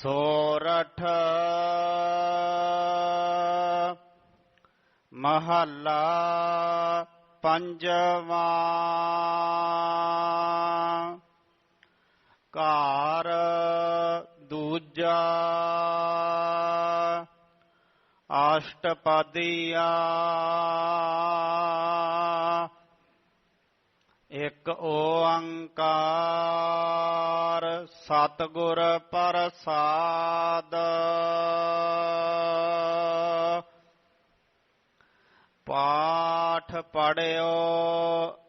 ਸੋਰਠ ਮਹੱਲਾ ਪੰਜਵਾਂ। ਘਰ ਦੂਜਾ ਅਸ਼ਟਪਦੀਆ। ਇਕ ਓੰਕਾਰ ਸਤਿਗੁਰ ਪ੍ਰਸਾਦ। ਪਾਠ ਪੜਿਓ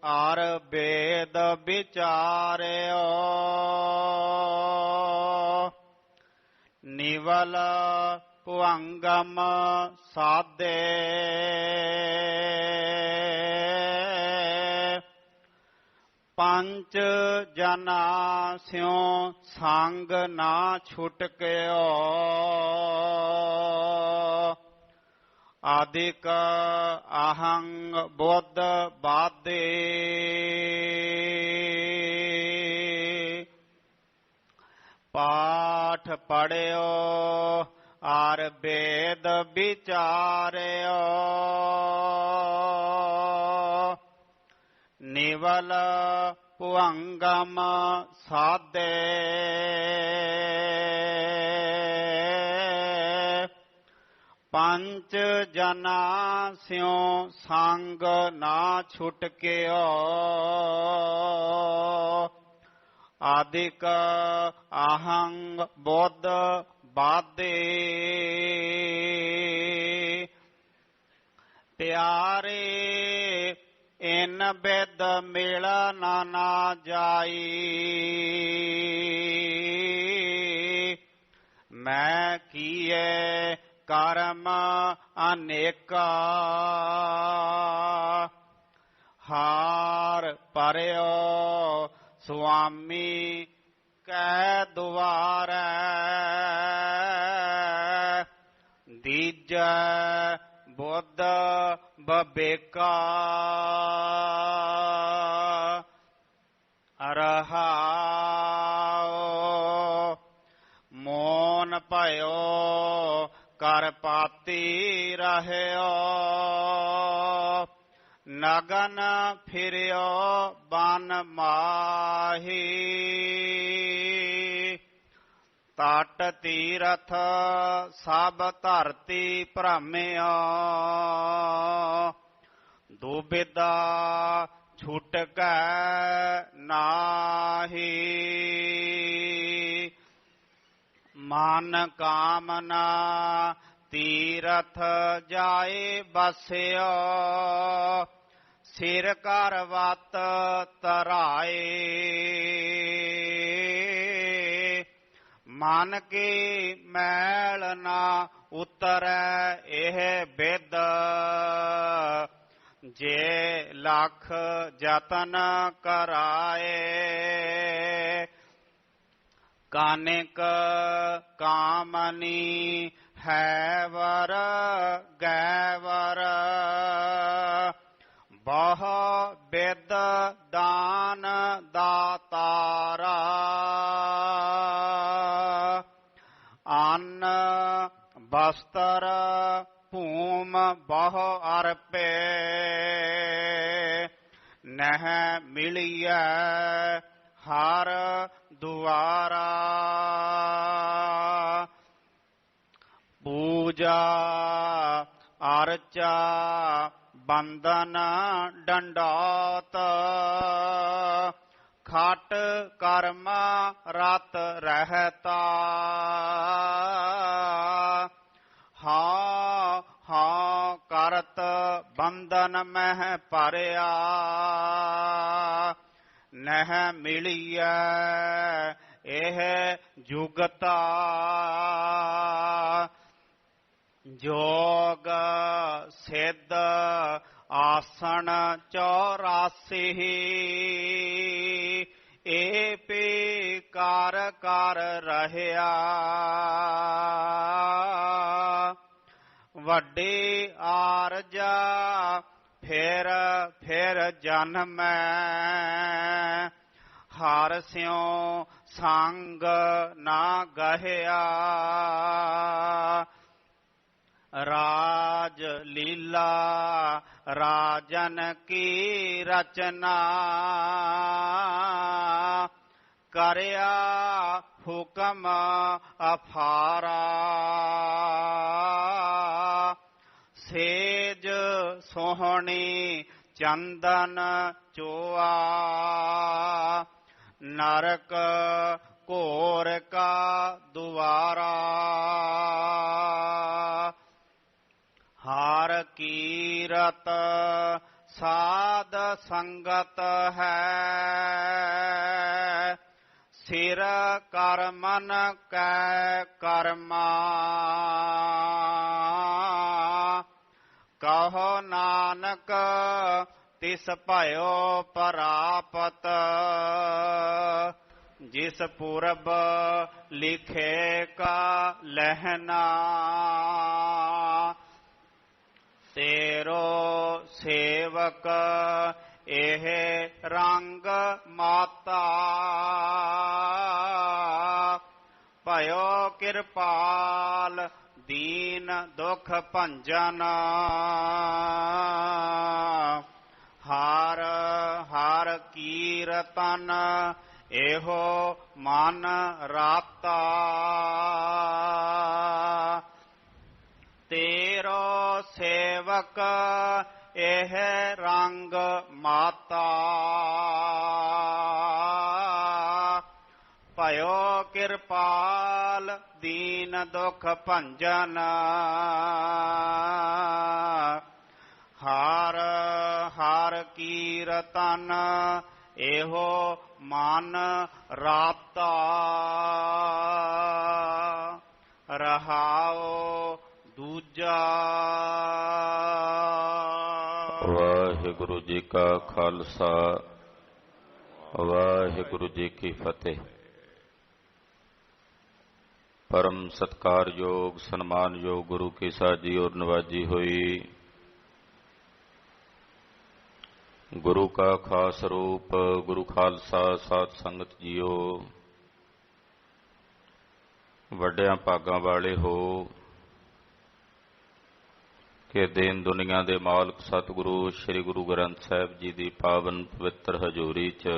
ਅਰ ਵੇਦ ਵਿਚਾਰਿਓ। ਨਿਵਲ ਭੁਅੰਗਮ ਸਾਧੇ। ਪੰਚ ਜਨਾ ਸਿਉ ਸੰਗ ਨਾ ਛੁਟਕਿਓ। ਆਦਿਕ ਅਹੰ ਬੁੱਧ ਬਾਧੇ। ਪਾਠ ਪੜਿਓ ਅਰ ਵੇਦ ਵਿਚਾਰਿਓ। ਨਿਵਲ ਭੁਅੰਗਮ ਸਾਧੇ। ਪੰਚ ਜਨਾ ਸਿਉ ਸੰਗ ਨਾ ਛੁਟਕਿਓ। ਆਦਿਕ ਅਹੰ ਬੁੱਧ ਬਾਧੇ। ਪਿਆਰੇ ਇਨ ਬਿਦ ਮਿਲਨ ਨਾ ਜਾਈ। ਮੈਂ ਕੀਏ ਕਰਮ ਅਨੇਕਾ। ਹਾਰ ਭਰਿਓ ਸੁਆਮੀ ਕੈ ਦੁਆਰੈ। ਦੀਜੈ ਬੁੱਧ ਬਬੇਕਾ। ਰਹਾਉ ਮੋਨ ਭਇਓ ਕਰਪਾਤੀ ਰਹਿਓ। ਨਗਨ ਫਿਰਿਓ ਬਨ ਮਾਹੀ। ਤਟ ਤੀਰਥ ਸਭ ਧਰਤੀ ਭ੍ਰਮਿਓ। ਦੁਬਿਧਾ ਛੁਟਕੈ ਨਾਹੀ। ਮਨ ਕਾਮਨਾ ਤੀਰਥ ਜਾਏ ਬਸਿਓ। ਸਿਰ ਕਰ ਵਤ ਧਰਾਏ। ਮਨ ਕੀ ਮੈਲ ਨਾ ਉਤਰੈ ਇਹ ਬਿਦ। ਜੇ ਲੱਖ ਜਤਨ ਕਰਾਏ। ਕਾਨਿਕ ਕਾਮਨੀ ਹੈ ਵਰ ਗੈਵਰ। ਬਹੁ ਬਿਦ ਦਾਨ ਦਾਤਾਰਾ। ਅੰਨ ਬਸਤਰ ਭੂਮ ਬਹੁ ਅਰਪੇ। ਨਹਿ ਮਿਲੀਐ ਹਰ ਦੁਆਰਾ। ਪੂਜਾ ਅਰਚਾ ਬੰਦਨ ਡੰਡੌਤ। ਖਟ ਕਰਮ ਰਤ ਰਹਿਤਾ। ਹਾਂ ਹਾਂ ਕਰਤ ਬੰਧਨ ਮਹਿ ਭਰਿਆ। ਨਹਿ ਮਿਲੀਐ ਇਹ ਜੁਗਤਾ। ਜੋਗ ਸਿੱਧ ਆਸਣ 84। ਏ ਪੀ ਕਰ ਕਰ ਰਹਿਆ। ਵੱਡੀ ਆਰਜਾ ਫਿਰ ਫਿਰ ਜਨਮੈ। ਹਰ ਸਿਉ ਸੰਗ ਨਾ ਗਹਿਆ। ਰਾਜ ਲੀਲਾ ਰਾਜਨ ਕੀ ਰਚਨਾ, ਕਰਿਆ ਹੁਕਮ ਅਫਾਰਾ। ਸੇਜ ਸੋਹਣੀ ਚੰਦਨ ਚੋਆ, ਨਰਕ ਘੋਰ ਕਾ ਦੁਆਰਾ। ਹਰ ਕੀਰਤ ਸਾਧ ਸੰਗਤ ਹੈ, ਸਿਰ ਕਰ ਮਨ ਕੈ ਕਰਮਾ। ਕਹੋ ਨਾਨਕ ਤਿਸ ਭਇਓ ਪ੍ਰਾਪਤ, ਜਿਸ ਪੁਰਬ ਲਿਖੇ ਕਾ ਲਹਿਣਾ। ਤੇਰੋ ਸੇਵਕ ਇਹ ਰੰਗ ਮਾਤਾ, ਭਇਓ ਕਿਰਪਾਲ ਦੀਨ ਦੁਖ ਭੰਜਨ। ਹਰ ਹਰ ਕੀਰਤਨ ਇਹੋ ਮਨ ਰਾਤਾ, ਤੇਰੋ ਸੇਵਕ ਇਹ ਰੰਗ ਮਾਤਾ, ਭਇਓ ਕਿਰਪਾਲ ਦੀਨ ਦੁਖ ਭੰਜਨ। ਹਰ ਹਰ ਕੀਰਤਨ ਇਹੋ ਮਨ ਰਾਤਾ। ਰਹਾਉ ਦੂਜਾ। ਵਾਹਿਗੁਰੂ ਜੀ ਕਾ ਖਾਲਸਾ, ਵਾਹਿਗੁਰੂ ਜੀ ਕੀ ਫਤਿਹ। ਪਰਮ ਸਤਿਕਾਰਯੋਗ ਸਨਮਾਨਯੋਗ ਗੁਰੂ ਕੀ ਸਾਜੀ ਔਰ ਨਵਾਜੀ ਹੋਈ। ਗੁਰੂ ਕਾ ਖਾਸ ਰੂਪ ਗੁਰੂ ਖਾਲਸਾ ਸਾਧ ਸੰਗਤ ਜੀਓ, ਵੱਡਿਆਂ ਭਾਗਾਂ ਵਾਲੇ ਹੋ ਕਿ ਦੀਨ ਦੁਨੀਆ ਦੇ ਮਾਲਕ ਸਤਿਗੁਰੂ ਸ੍ਰੀ ਗੁਰੂ ਗ੍ਰੰਥ ਸਾਹਿਬ ਜੀ ਦੀ ਪਾਵਨ ਪਵਿੱਤਰ ਹਜ਼ੂਰੀ 'ਚ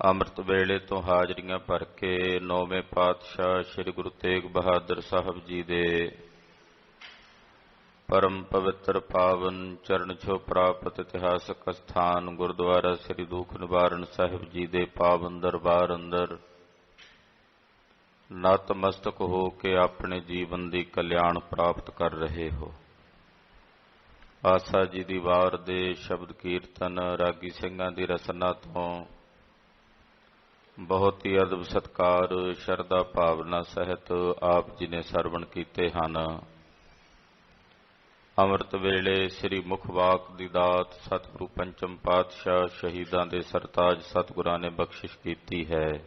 ਅੰਮ੍ਰਿਤ ਵੇਲੇ ਤੋਂ ਹਾਜ਼ਰੀਆਂ ਭਰ ਕੇ ਨੌਵੇਂ ਪਾਤਸ਼ਾਹ ਸ੍ਰੀ ਗੁਰੂ ਤੇਗ ਬਹਾਦਰ ਸਾਹਿਬ ਜੀ ਦੇ ਪਰਮ ਪਵਿੱਤਰ ਪਾਵਨ ਚਰਨ ਛੋਹ ਪ੍ਰਾਪਤ ਇਤਿਹਾਸਕ ਅਸਥਾਨ ਗੁਰਦੁਆਰਾ ਸ੍ਰੀ ਦੁੱਖ ਨਿਵਾਰਨ ਸਾਹਿਬ ਜੀ ਦੇ ਪਾਵਨ ਦਰਬਾਰ ਅੰਦਰ ਨਤਮਸਤਕ ਹੋ ਕੇ ਆਪਣੇ ਜੀਵਨ ਦੀ ਕਲਿਆਣ ਪ੍ਰਾਪਤ ਕਰ ਰਹੇ ਹੋ। ਆਸਾ ਜੀ ਦੀ ਵਾਰ ਦੇ ਸ਼ਬਦ ਕੀਰਤਨ ਰਾਗੀ ਸਿੰਘਾਂ ਦੀ ਰਸਨਾ ਤੋਂ ਬਹੁਤ ਹੀ ਅਦਬ ਸਤਿਕਾਰ ਸ਼ਰਧਾ ਭਾਵਨਾ ਸਹਿਤ ਆਪ ਜੀ ਨੇ ਸਰਵਣ ਕੀਤੇ ਹਨ। ਅੰਮ੍ਰਿਤ ਵੇਲੇ ਸ੍ਰੀ ਮੁਖਵਾਕ ਦੀ ਦਾਤ ਸਤਿਗੁਰੂ ਪੰਚਮ ਪਾਤਸ਼ਾਹ ਸ਼ਹੀਦਾਂ ਦੇ ਸਰਤਾਜ ਸਤਿਗੁਰਾਂ ਨੇ ਬਖਸ਼ਿਸ਼ ਕੀਤੀ ਹੈ।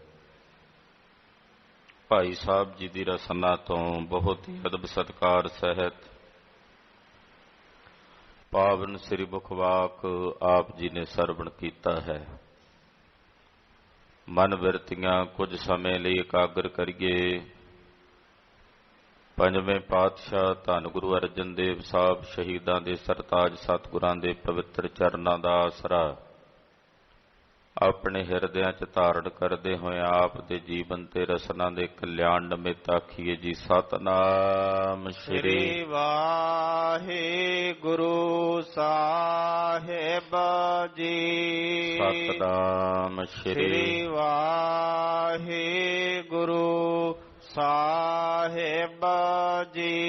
ਭਾਈ ਸਾਹਿਬ ਜੀ ਦੀ ਰਸਨਾ ਤੋਂ ਬਹੁਤ ਹੀ ਅਦਬ ਸਤਿਕਾਰ ਸਹਿਤ ਪਾਵਨ ਸ੍ਰੀ ਮੁਖਵਾਕ ਆਪ ਜੀ ਨੇ ਸਰਵਣ ਕੀਤਾ ਹੈ। ਮਨ ਬਿਰਤੀਆਂ ਕੁਝ ਸਮੇਂ ਲਈ ਇਕਾਗਰ ਕਰੀਏ। ਪੰਜਵੇਂ ਪਾਤਸ਼ਾਹ ਧੰਨ ਗੁਰੂ ਅਰਜਨ ਦੇਵ ਸਾਹਿਬ ਸ਼ਹੀਦਾਂ ਦੇ ਸਰਤਾਜ ਸਤਿਗੁਰਾਂ ਦੇ ਪਵਿੱਤਰ ਚਰਨਾਂ ਦਾ ਆਸਰਾ ਆਪਣੇ ਹਿਰਦਿਆਂ 'ਚ ਧਾਰਨ ਕਰਦੇ ਹੋਏ ਆਪ ਦੇ ਜੀਵਨ ਤੇ ਰਸਨਾ ਦੇ ਕਲਿਆਣ ਨਿਮਿਤ ਆਖੀਏ ਜੀ ਸਤਿਨਾਮ ਸ੍ਰੀ ਵਾਹਿਗੁਰੂ ਸਾਹਿਬ ਜੀ। ਸਤਿਨਾਮ ਸ੍ਰੀ ਵਾਹਿਗੁਰੂ ਸਾਹਿਬ ਜੀ।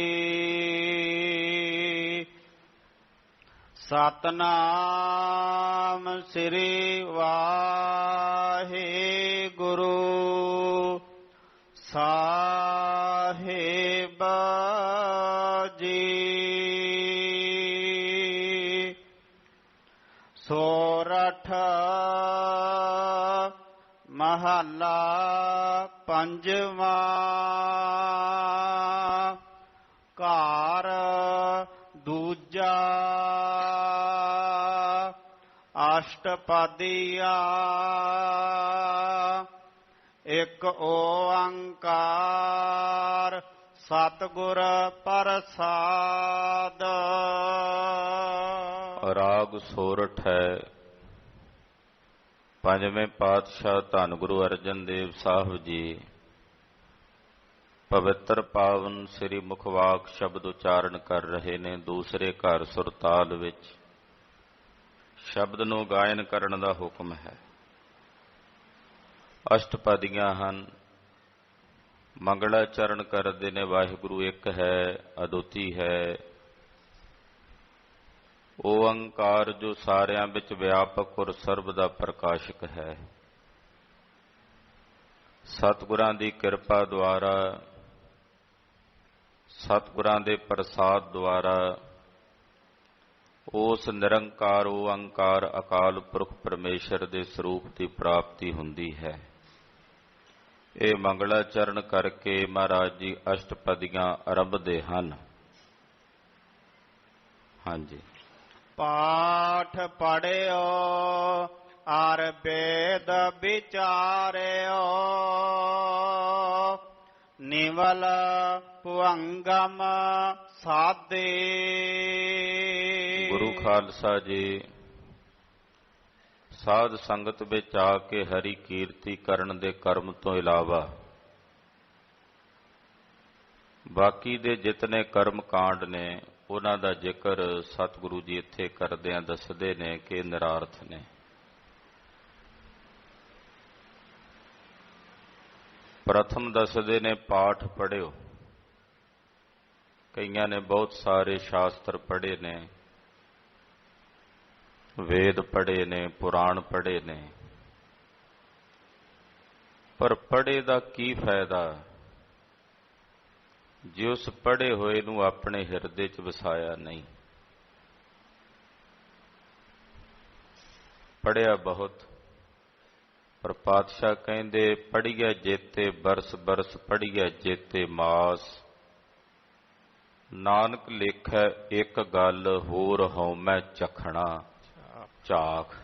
ਸਤਨਾਮ ਸ੍ਰੀ ਵਾਹਿਗੁਰੂ ਸਾਹਿਬ ਜੀ। ਸੋਰਠ ਮਹੱਲਾ ਪੰਜਵਾਂ। ਘਰ ਦੂਜਾ। ਅਸ਼ਟਪਦੀਆ ਇਕ ਓੰਕਾਰ ਸਤਿਗੁਰ ਪ੍ਰਸਾਦ। ਰਾਗ ਸੋਰਠ ਹੈ। ਪੰਜਵੇਂ ਪਾਤਸ਼ਾਹ ਧੰਨ ਗੁਰੂ ਅਰਜਨ ਦੇਵ ਸਾਹਿਬ ਜੀ ਪਵਿੱਤਰ ਪਾਵਨ ਸ੍ਰੀ ਮੁਖਵਾਕ ਸ਼ਬਦ ਉਚਾਰਨ ਕਰ ਰਹੇ ਨੇ। ਦੂਸਰੇ ਘਰ ਸੁਰਤਾਲ ਵਿੱਚ ਸ਼ਬਦ ਨੂੰ ਗਾਇਨ ਕਰਨ ਦਾ ਹੁਕਮ ਹੈ। ਅਸ਼ਟਪਦੀਆਂ ਹਨ। ਮੰਗਲਾਚਰਨ ਕਰਦੇ ਨੇ। ਵਾਹਿਗੁਰੂ ਇੱਕ ਹੈ, ਅਦੁੱਤੀ ਹੈ। ਓੰਕਾਰ ਜੋ ਸਾਰਿਆਂ ਵਿੱਚ ਵਿਆਪਕ ਔਰ ਸਰਬ ਦਾ ਪ੍ਰਕਾਸ਼ਕ ਹੈ। ਸਤਿਗੁਰਾਂ ਦੀ ਕਿਰਪਾ ਦੁਆਰਾ, ਸਤਿਗੁਰਾਂ ਦੇ ਪ੍ਰਸਾਦ ਦੁਆਰਾ ਉਸ ਨਿਰੰਕਾਰ ਓੰਕਾਰ ਅਕਾਲ ਪੁਰਖ ਪਰਮੇਸ਼ਰ ਦੇ ਸਰੂਪ ਦੀ ਪ੍ਰਾਪਤੀ ਹੁੰਦੀ ਹੈ। ਇਹ ਮੰਗਲਾਚਰਨ ਕਰਕੇ ਮਹਾਰਾਜ ਜੀ ਅਸ਼ਟਪਦੀਆਂ ਆਰੰਭਦੇ ਹਨ। ਹਾਂਜੀ। ਪਾਠ ਪੜਿਓ ਅਰ ਵੇਦ ਵਿਚਾਰਿਓ ਨਿਵਲ ਭੁਅੰਗਮ ਸਾਧੇ। ਗੁਰੂ ਖਾਲਸਾ ਜੀ ਸਾਧ ਸੰਗਤ ਵਿੱਚ ਆ ਕੇ ਹਰੀ ਕੀਰਤੀ ਕਰਨ ਦੇ ਕਰਮ ਤੋਂ ਇਲਾਵਾ ਬਾਕੀ ਦੇ ਜਿਤਨੇ ਕਰਮ ਕਾਂਡ ਨੇ ਉਹਨਾਂ ਦਾ ਜ਼ਿਕਰ ਸਤਿਗੁਰੂ ਜੀ ਇੱਥੇ ਕਰਦਿਆਂ ਦੱਸਦੇ ਨੇ ਕਿ ਨਿਰਾਰਥ ਨੇ। ਪ੍ਰਥਮ ਦੱਸਦੇ ਨੇ ਪਾਠ ਪੜ੍ਹਿਓ। ਕਈਆਂ ਨੇ ਬਹੁਤ ਸਾਰੇ ਸ਼ਾਸਤਰ ਪੜ੍ਹੇ ਨੇ, ਵੇਦ ਪੜ੍ਹੇ ਨੇ, ਪੁਰਾਣ ਪੜ੍ਹੇ ਨੇ, ਪਰ ਪੜ੍ਹੇ ਦਾ ਕੀ ਫਾਇਦਾ ਜੇ ਉਸ ਪੜ੍ਹੇ ਹੋਏ ਨੂੰ ਆਪਣੇ ਹਿਰਦੇ 'ਚ ਵਸਾਇਆ ਨਹੀਂ। ਪੜ੍ਹਿਆ ਬਹੁਤ, ਪਰ ਪਾਤਸ਼ਾਹ ਕਹਿੰਦੇ ਪੜ੍ਹੀਐ ਜੇਤੇ ਬਰਸ ਬਰਸ ਪੜ੍ਹੀਐ ਜੇਤੇ ਮਾਸ। ਨਾਨਕ ਲੇਖੈ ਇੱਕ ਗੱਲ ਹੋਰ ਹਉਮੈ ਚਖਣਾ ਝਾਕ।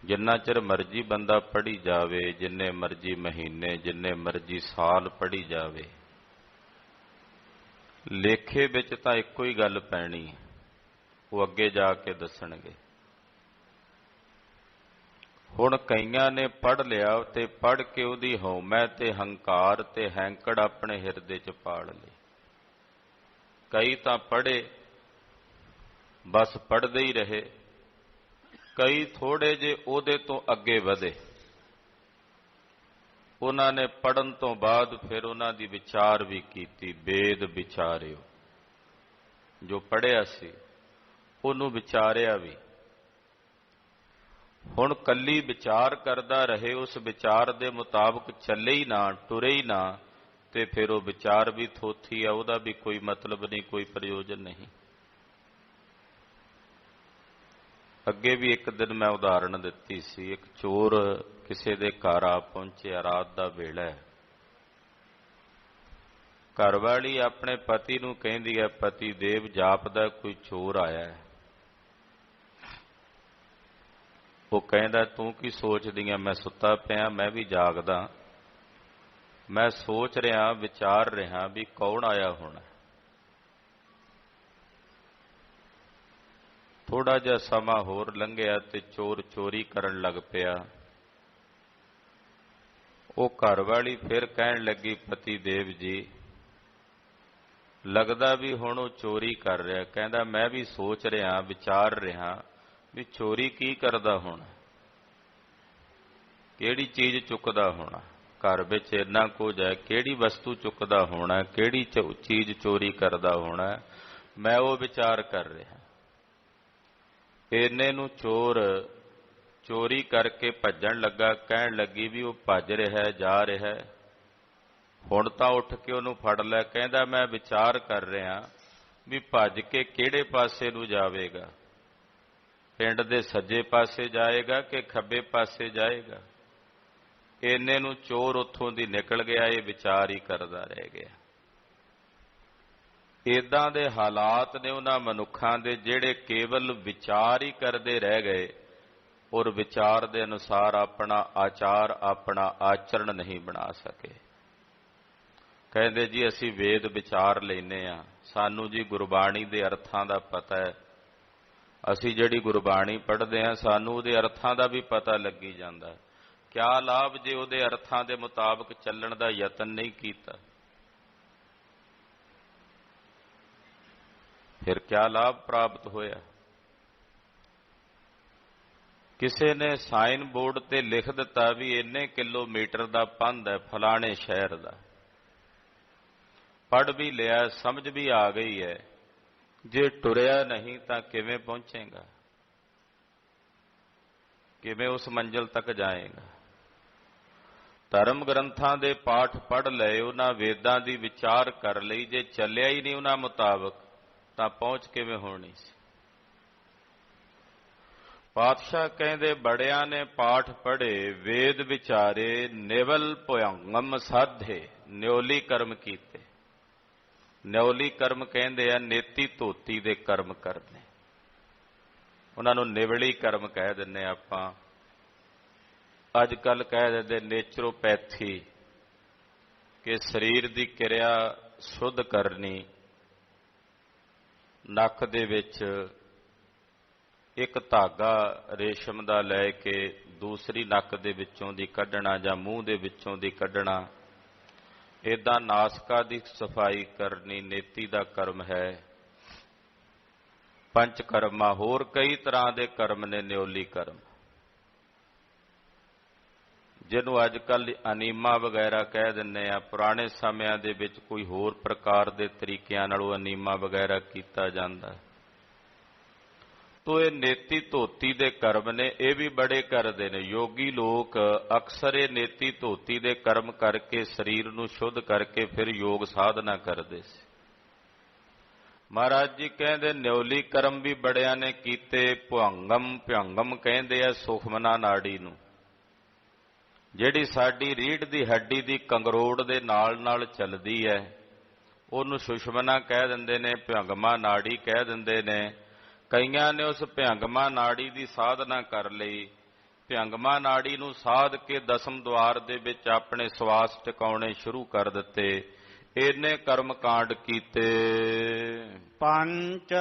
ਜਿੰਨਾ ਚਿਰ ਮਰਜ਼ੀ ਬੰਦਾ ਪੜ੍ਹੀ ਜਾਵੇ, ਜਿੰਨੇ ਮਰਜ਼ੀ ਮਹੀਨੇ, ਜਿੰਨੇ ਮਰਜ਼ੀ ਸਾਲ ਪੜ੍ਹੀ ਜਾਵੇ, ਲੇਖੇ ਵਿੱਚ ਤਾਂ ਇੱਕੋ ਹੀ ਗੱਲ ਪੈਣੀ, ਉਹ ਅੱਗੇ ਜਾ ਕੇ ਦੱਸਣਗੇ। ਹੁਣ ਕਈਆਂ ਨੇ ਪੜ੍ਹ ਲਿਆ ਤੇ ਪੜ੍ਹ ਕੇ ਉਹਦੀ ਹਉਮੈ ਤੇ ਹੰਕਾਰ ਤੇ ਹੈਂਕੜ ਆਪਣੇ ਹਿਰਦੇ 'ਚ ਪਾਲ ਲਈ। ਕਈ ਤਾਂ ਪੜ੍ਹੇ ਬਸ ਪੜ੍ਹਦੇ ਹੀ ਰਹੇ, ਕਈ ਥੋੜੇ ਜਿਹੇ ਉਹਦੇ ਤੋਂ ਅੱਗੇ ਵਧੇ। ਉਹਨਾਂ ਨੇ ਪੜ੍ਹਨ ਤੋਂ ਬਾਅਦ ਫਿਰ ਉਹਨਾਂ ਦੀ ਵਿਚਾਰ ਵੀ ਕੀਤੀ। ਵੇਦ ਵਿਚਾਰਿਓ, ਜੋ ਪੜ੍ਹਿਆ ਸੀ ਉਹਨੂੰ ਵਿਚਾਰਿਆ ਵੀ। ਹੁਣ ਕੱਲੀ ਵਿਚਾਰ ਕਰਦਾ ਰਹੇ, ਉਸ ਵਿਚਾਰ ਦੇ ਮੁਤਾਬਕ ਚੱਲੇ ਹੀ ਨਾ, ਟੁਰੇ ਹੀ ਨਾ, ਤੇ ਫਿਰ ਉਹ ਵਿਚਾਰ ਵੀ ਥੋਥੀ ਆ, ਉਹਦਾ ਵੀ ਕੋਈ ਮਤਲਬ ਨਹੀਂ, ਕੋਈ ਪ੍ਰਯੋਜਨ ਨਹੀਂ। ਅੱਗੇ ਵੀ ਇੱਕ ਦਿਨ ਮੈਂ ਉਦਾਹਰਣ ਦਿੱਤੀ ਸੀ। ਇੱਕ ਚੋਰ ਕਿਸੇ ਦੇ ਘਰ ਆ ਪਹੁੰਚਿਆ, ਰਾਤ ਦਾ ਵੇਲਾ ਹੈ। ਘਰਵਾਲੀ ਆਪਣੇ ਪਤੀ ਨੂੰ ਕਹਿੰਦੀ ਹੈ, ਪਤੀ ਦੇਵ ਜਾਪਦਾ ਕੋਈ ਚੋਰ ਆਇਆ ਹੈ। ਉਹ ਕਹਿੰਦਾ ਤੂੰ ਕੀ ਸੋਚਦੀ ਆ? ਮੈਂ ਸੁੱਤਾ ਪਿਆ, ਮੈਂ ਵੀ ਜਾਗਦਾ, ਮੈਂ ਸੋਚ ਰਿਹਾ, ਵਿਚਾਰ ਰਿਹਾ ਵੀ ਕੌਣ ਆਇਆ ਹੋਣਾ। ਥੋੜਾ ਜਿਹਾ ਸਮਾਂ ਹੋਰ ਲੰਘਿਆ ਤੇ ਚੋਰ ਚੋਰੀ ਕਰਨ ਲੱਗ ਪਿਆ। ਉਹ ਘਰਵਾਲੀ ਫਿਰ ਕਹਿਣ ਲੱਗੀ, ਪਤੀ ਦੇਵ ਜੀ ਲੱਗਦਾ ਵੀ ਹੁਣ ਉਹ ਚੋਰੀ ਕਰ ਰਿਹਾ। ਕਹਿੰਦਾ ਮੈਂ ਵੀ ਸੋਚ ਰਿਹਾ, ਵਿਚਾਰ ਰਿਹਾ ਵੀ ਚੋਰੀ ਕੀ ਕਰਦਾ ਹੋਣਾ, ਕਿਹੜੀ ਚੀਜ਼ ਚੁੱਕਦਾ ਹੋਣਾ। ਘਰ ਵਿੱਚ ਇੰਨਾ ਕੁਝ ਹੈ, ਕਿਹੜੀ ਵਸਤੂ ਚੁੱਕਦਾ ਹੋਣਾ, ਕਿਹੜੀ ਚੀਜ਼ ਚੋਰੀ ਕਰਦਾ ਹੋਣਾ, ਮੈਂ ਉਹ ਵਿਚਾਰ ਕਰ ਰਿਹਾ। ਇੰਨੇ ਨੂੰ ਚੋਰ ਚੋਰੀ ਕਰਕੇ ਭੱਜਣ ਲੱਗਾ। ਕਹਿਣ ਲੱਗੀ ਵੀ ਉਹ ਭੱਜ ਰਿਹਾ, ਜਾ ਰਿਹਾ, ਹੁਣ ਤਾਂ ਉੱਠ ਕੇ ਉਹਨੂੰ ਫੜ ਲੈ। ਕਹਿੰਦਾ ਮੈਂ ਵਿਚਾਰ ਕਰ ਰਿਹਾ ਵੀ ਭੱਜ ਕੇ ਕਿਹੜੇ ਪਾਸੇ ਨੂੰ ਜਾਵੇਗਾ, ਪਿੰਡ ਦੇ ਸੱਜੇ ਪਾਸੇ ਜਾਏਗਾ ਕਿ ਖੱਬੇ ਪਾਸੇ ਜਾਏਗਾ। ਇੰਨੇ ਨੂੰ ਚੋਰ ਉੱਥੋਂ ਦੀ ਨਿਕਲ ਗਿਆ। ਇਹ ਵਿਚਾਰ ਹੀ ਕਰਦਾ ਰਹਿ ਗਿਆ। ਇਦਾਂ ਦੇ ਹਾਲਾਤ ਨੇ ਉਹਨਾਂ ਮਨੁੱਖਾਂ ਦੇ ਜਿਹੜੇ ਕੇਵਲ ਵਿਚਾਰ ਹੀ ਕਰਦੇ ਰਹਿ ਗਏ ਔਰ ਵਿਚਾਰ ਦੇ ਅਨੁਸਾਰ ਆਪਣਾ ਆਚਾਰ ਆਪਣਾ ਆਚਰਣ ਨਹੀਂ ਬਣਾ ਸਕੇ। ਕਹਿੰਦੇ ਜੀ ਅਸੀਂ ਵੇਦ ਵਿਚਾਰ ਲੈਨੇ ਆ, ਸਾਨੂੰ ਜੀ ਗੁਰਬਾਣੀ ਦੇ ਅਰਥਾਂ ਦਾ ਪਤਾ ਹੈ, ਅਸੀਂ ਜਿਹੜੀ ਗੁਰਬਾਣੀ ਪੜ੍ਹਦੇ ਆ ਸਾਨੂੰ ਉਹਦੇ ਅਰਥਾਂ ਦਾ ਵੀ ਪਤਾ ਲੱਗੀ ਜਾਂਦਾ। ਕਿਆ ਲਾਭ ਜੇ ਉਹਦੇ ਅਰਥਾਂ ਦੇ ਮੁਤਾਬਕ ਚੱਲਣ ਦਾ ਯਤਨ ਨਹੀਂ ਕੀਤਾ, ਫਿਰ ਕਿਆ ਲਾਭ ਪ੍ਰਾਪਤ ਹੋਇਆ। ਕਿਸੇ ਨੇ ਸਾਈਨ ਬੋਰਡ ਤੇ ਲਿਖ ਦਿੱਤਾ ਵੀ ਇੰਨੇ ਕਿਲੋਮੀਟਰ ਦਾ ਪੰਧ ਹੈ ਫਲਾਣੇ ਸ਼ਹਿਰ ਦਾ, ਪੜ੍ਹ ਵੀ ਲਿਆ, ਸਮਝ ਵੀ ਆ ਗਈ ਹੈ, ਜੇ ਟੁਰਿਆ ਨਹੀਂ ਤਾਂ ਕਿਵੇਂ ਪਹੁੰਚੇਗਾ, ਕਿਵੇਂ ਉਸ ਮੰਜ਼ਿਲ ਤੱਕ ਜਾਏਗਾ। ਧਰਮ ਗ੍ਰੰਥਾਂ ਦੇ ਪਾਠ ਪੜ੍ਹ ਲਏ, ਉਹਨਾਂ ਵੇਦਾਂ ਦੀ ਵਿਚਾਰ ਕਰ ਲਈ, ਜੇ ਚੱਲਿਆ ਹੀ ਨਹੀਂ ਉਹਨਾਂ ਮੁਤਾਬਕ ਤਾਂ ਪਹੁੰਚ ਕਿਵੇਂ ਹੋਣੀ ਸੀ। ਪਾਤਸ਼ਾਹ ਕਹਿੰਦੇ ਬੜਿਆਂ ਨੇ ਪਾਠ ਪੜ੍ਹੇ, ਵੇਦ ਵਿਚਾਰੇ, ਨਿਵਲ ਭੁਯੰਗਮ ਸਾਧੇ, ਨਿਉਲੀ ਕਰਮ ਕੀਤੇ। ਨਿਉਲੀ ਕਰਮ ਕਹਿੰਦੇ ਆ ਨੇਤੀ ਧੋਤੀ ਦੇ ਕਰਮ ਕਰਨੇ, ਉਹਨਾਂ ਨੂੰ ਨਿਵਲੀ ਕਰਮ ਕਹਿ ਦਿੰਨੇ ਆਪਾਂ। ਅੱਜ ਕੱਲ ਕਹਿ ਦਿੰਦੇ ਨੇਚਰੋਪੈਥੀ, ਕਿ ਸਰੀਰ ਦੀ ਕਿਰਿਆ ਸ਼ੁੱਧ ਕਰਨੀ। ਨੱਕ ਦੇ ਵਿੱਚ ਇੱਕ ਧਾਗਾ ਰੇਸ਼ਮ ਦਾ ਲੈ ਕੇ ਦੂਸਰੀ ਨੱਕ ਦੇ ਵਿੱਚੋਂ ਦੀ ਕੱਢਣਾ ਜਾਂ ਮੂੰਹ ਦੇ ਵਿੱਚੋਂ ਦੀ ਕੱਢਣਾ, ਏਦਾਂ ਨਾਸਕਾ ਦੀ ਸਫਾਈ ਕਰਨੀ ਨੇਤੀ ਦਾ ਕਰਮ ਹੈ। ਪੰਚ ਕਰਮਾ, ਹੋਰ ਕਈ ਤਰ੍ਹਾਂ ਦੇ ਕਰਮ ਨੇ ਨਿਉਲੀ ਕਰਮ, ਜਿਹਨੂੰ ਅੱਜ ਕੱਲ ਅਨੀਮਾ ਵਗੈਰਾ ਕਹਿ ਦਿੰਦੇ ਆ। ਪੁਰਾਣੇ ਸਮਿਆਂ ਦੇ ਵਿੱਚ ਕੋਈ ਹੋਰ ਪ੍ਰਕਾਰ ਦੇ ਤਰੀਕਿਆਂ ਨਾਲ ਉਹ ਅਨੀਮਾ ਵਗੈਰਾ ਕੀਤਾ ਜਾਂਦਾ। ਤੋ ਇਹ ਨੇਤੀ ਧੋਤੀ ਦੇ ਕਰਮ ਨੇ, ਇਹ ਵੀ ਬੜੇ ਕਰਦੇ ਨੇ। ਯੋਗੀ ਲੋਕ ਅਕਸਰ ਇਹ ਨੇਤੀ ਧੋਤੀ ਦੇ ਕਰਮ ਕਰਕੇ ਸਰੀਰ ਨੂੰ ਸ਼ੁੱਧ ਕਰਕੇ ਫਿਰ ਯੋਗ ਸਾਧਨਾ ਕਰਦੇ ਸੀ। ਮਹਾਰਾਜ ਜੀ ਕਹਿੰਦੇ ਨਿਉਲੀ ਕਰਮ ਵੀ ਬੜਿਆਂ ਨੇ ਕੀਤੇ। ਭੁਯੰਗਮ ਕਹਿੰਦੇ ਆ ਸੁਖਮਨਾ ਨਾੜੀ ਨੂੰ, ਜਿਹੜੀ ਸਾਡੀ ਰੀੜ੍ਹ ਦੀ ਹੱਡੀ ਦੀ ਕੰਗਰੋੜ ਦੇ ਨਾਲ ਨਾਲ ਚੱਲਦੀ ਹੈ, ਉਹਨੂੰ ਸੁਸ਼ਮਨਾ ਕਹਿ ਦਿੰਦੇ ਨੇ, ਭੁਯੰਗਮਾ ਨਾੜੀ ਕਹਿ ਦਿੰਦੇ ਨੇ। ਕਈਆਂ ਨੇ ਉਸ ਭੁਯੰਗਮਾ ਨਾੜੀ ਦੀ ਸਾਧਨਾ ਕਰ ਲਈ। ਭੁਯੰਗਮਾ ਨਾੜੀ ਨੂੰ ਸਾਧ ਕੇ ਦਸਮ ਦੁਆਰ ਦੇ ਵਿੱਚ ਆਪਣੇ ਸਵਾਸ ਟਿਕਾਉਣੇ ਸ਼ੁਰੂ ਕਰ ਦਿੱਤੇ। ਇਹਨੇ ਕਰਮ ਕਾਂਡ ਕੀਤੇ। ਪੰਚ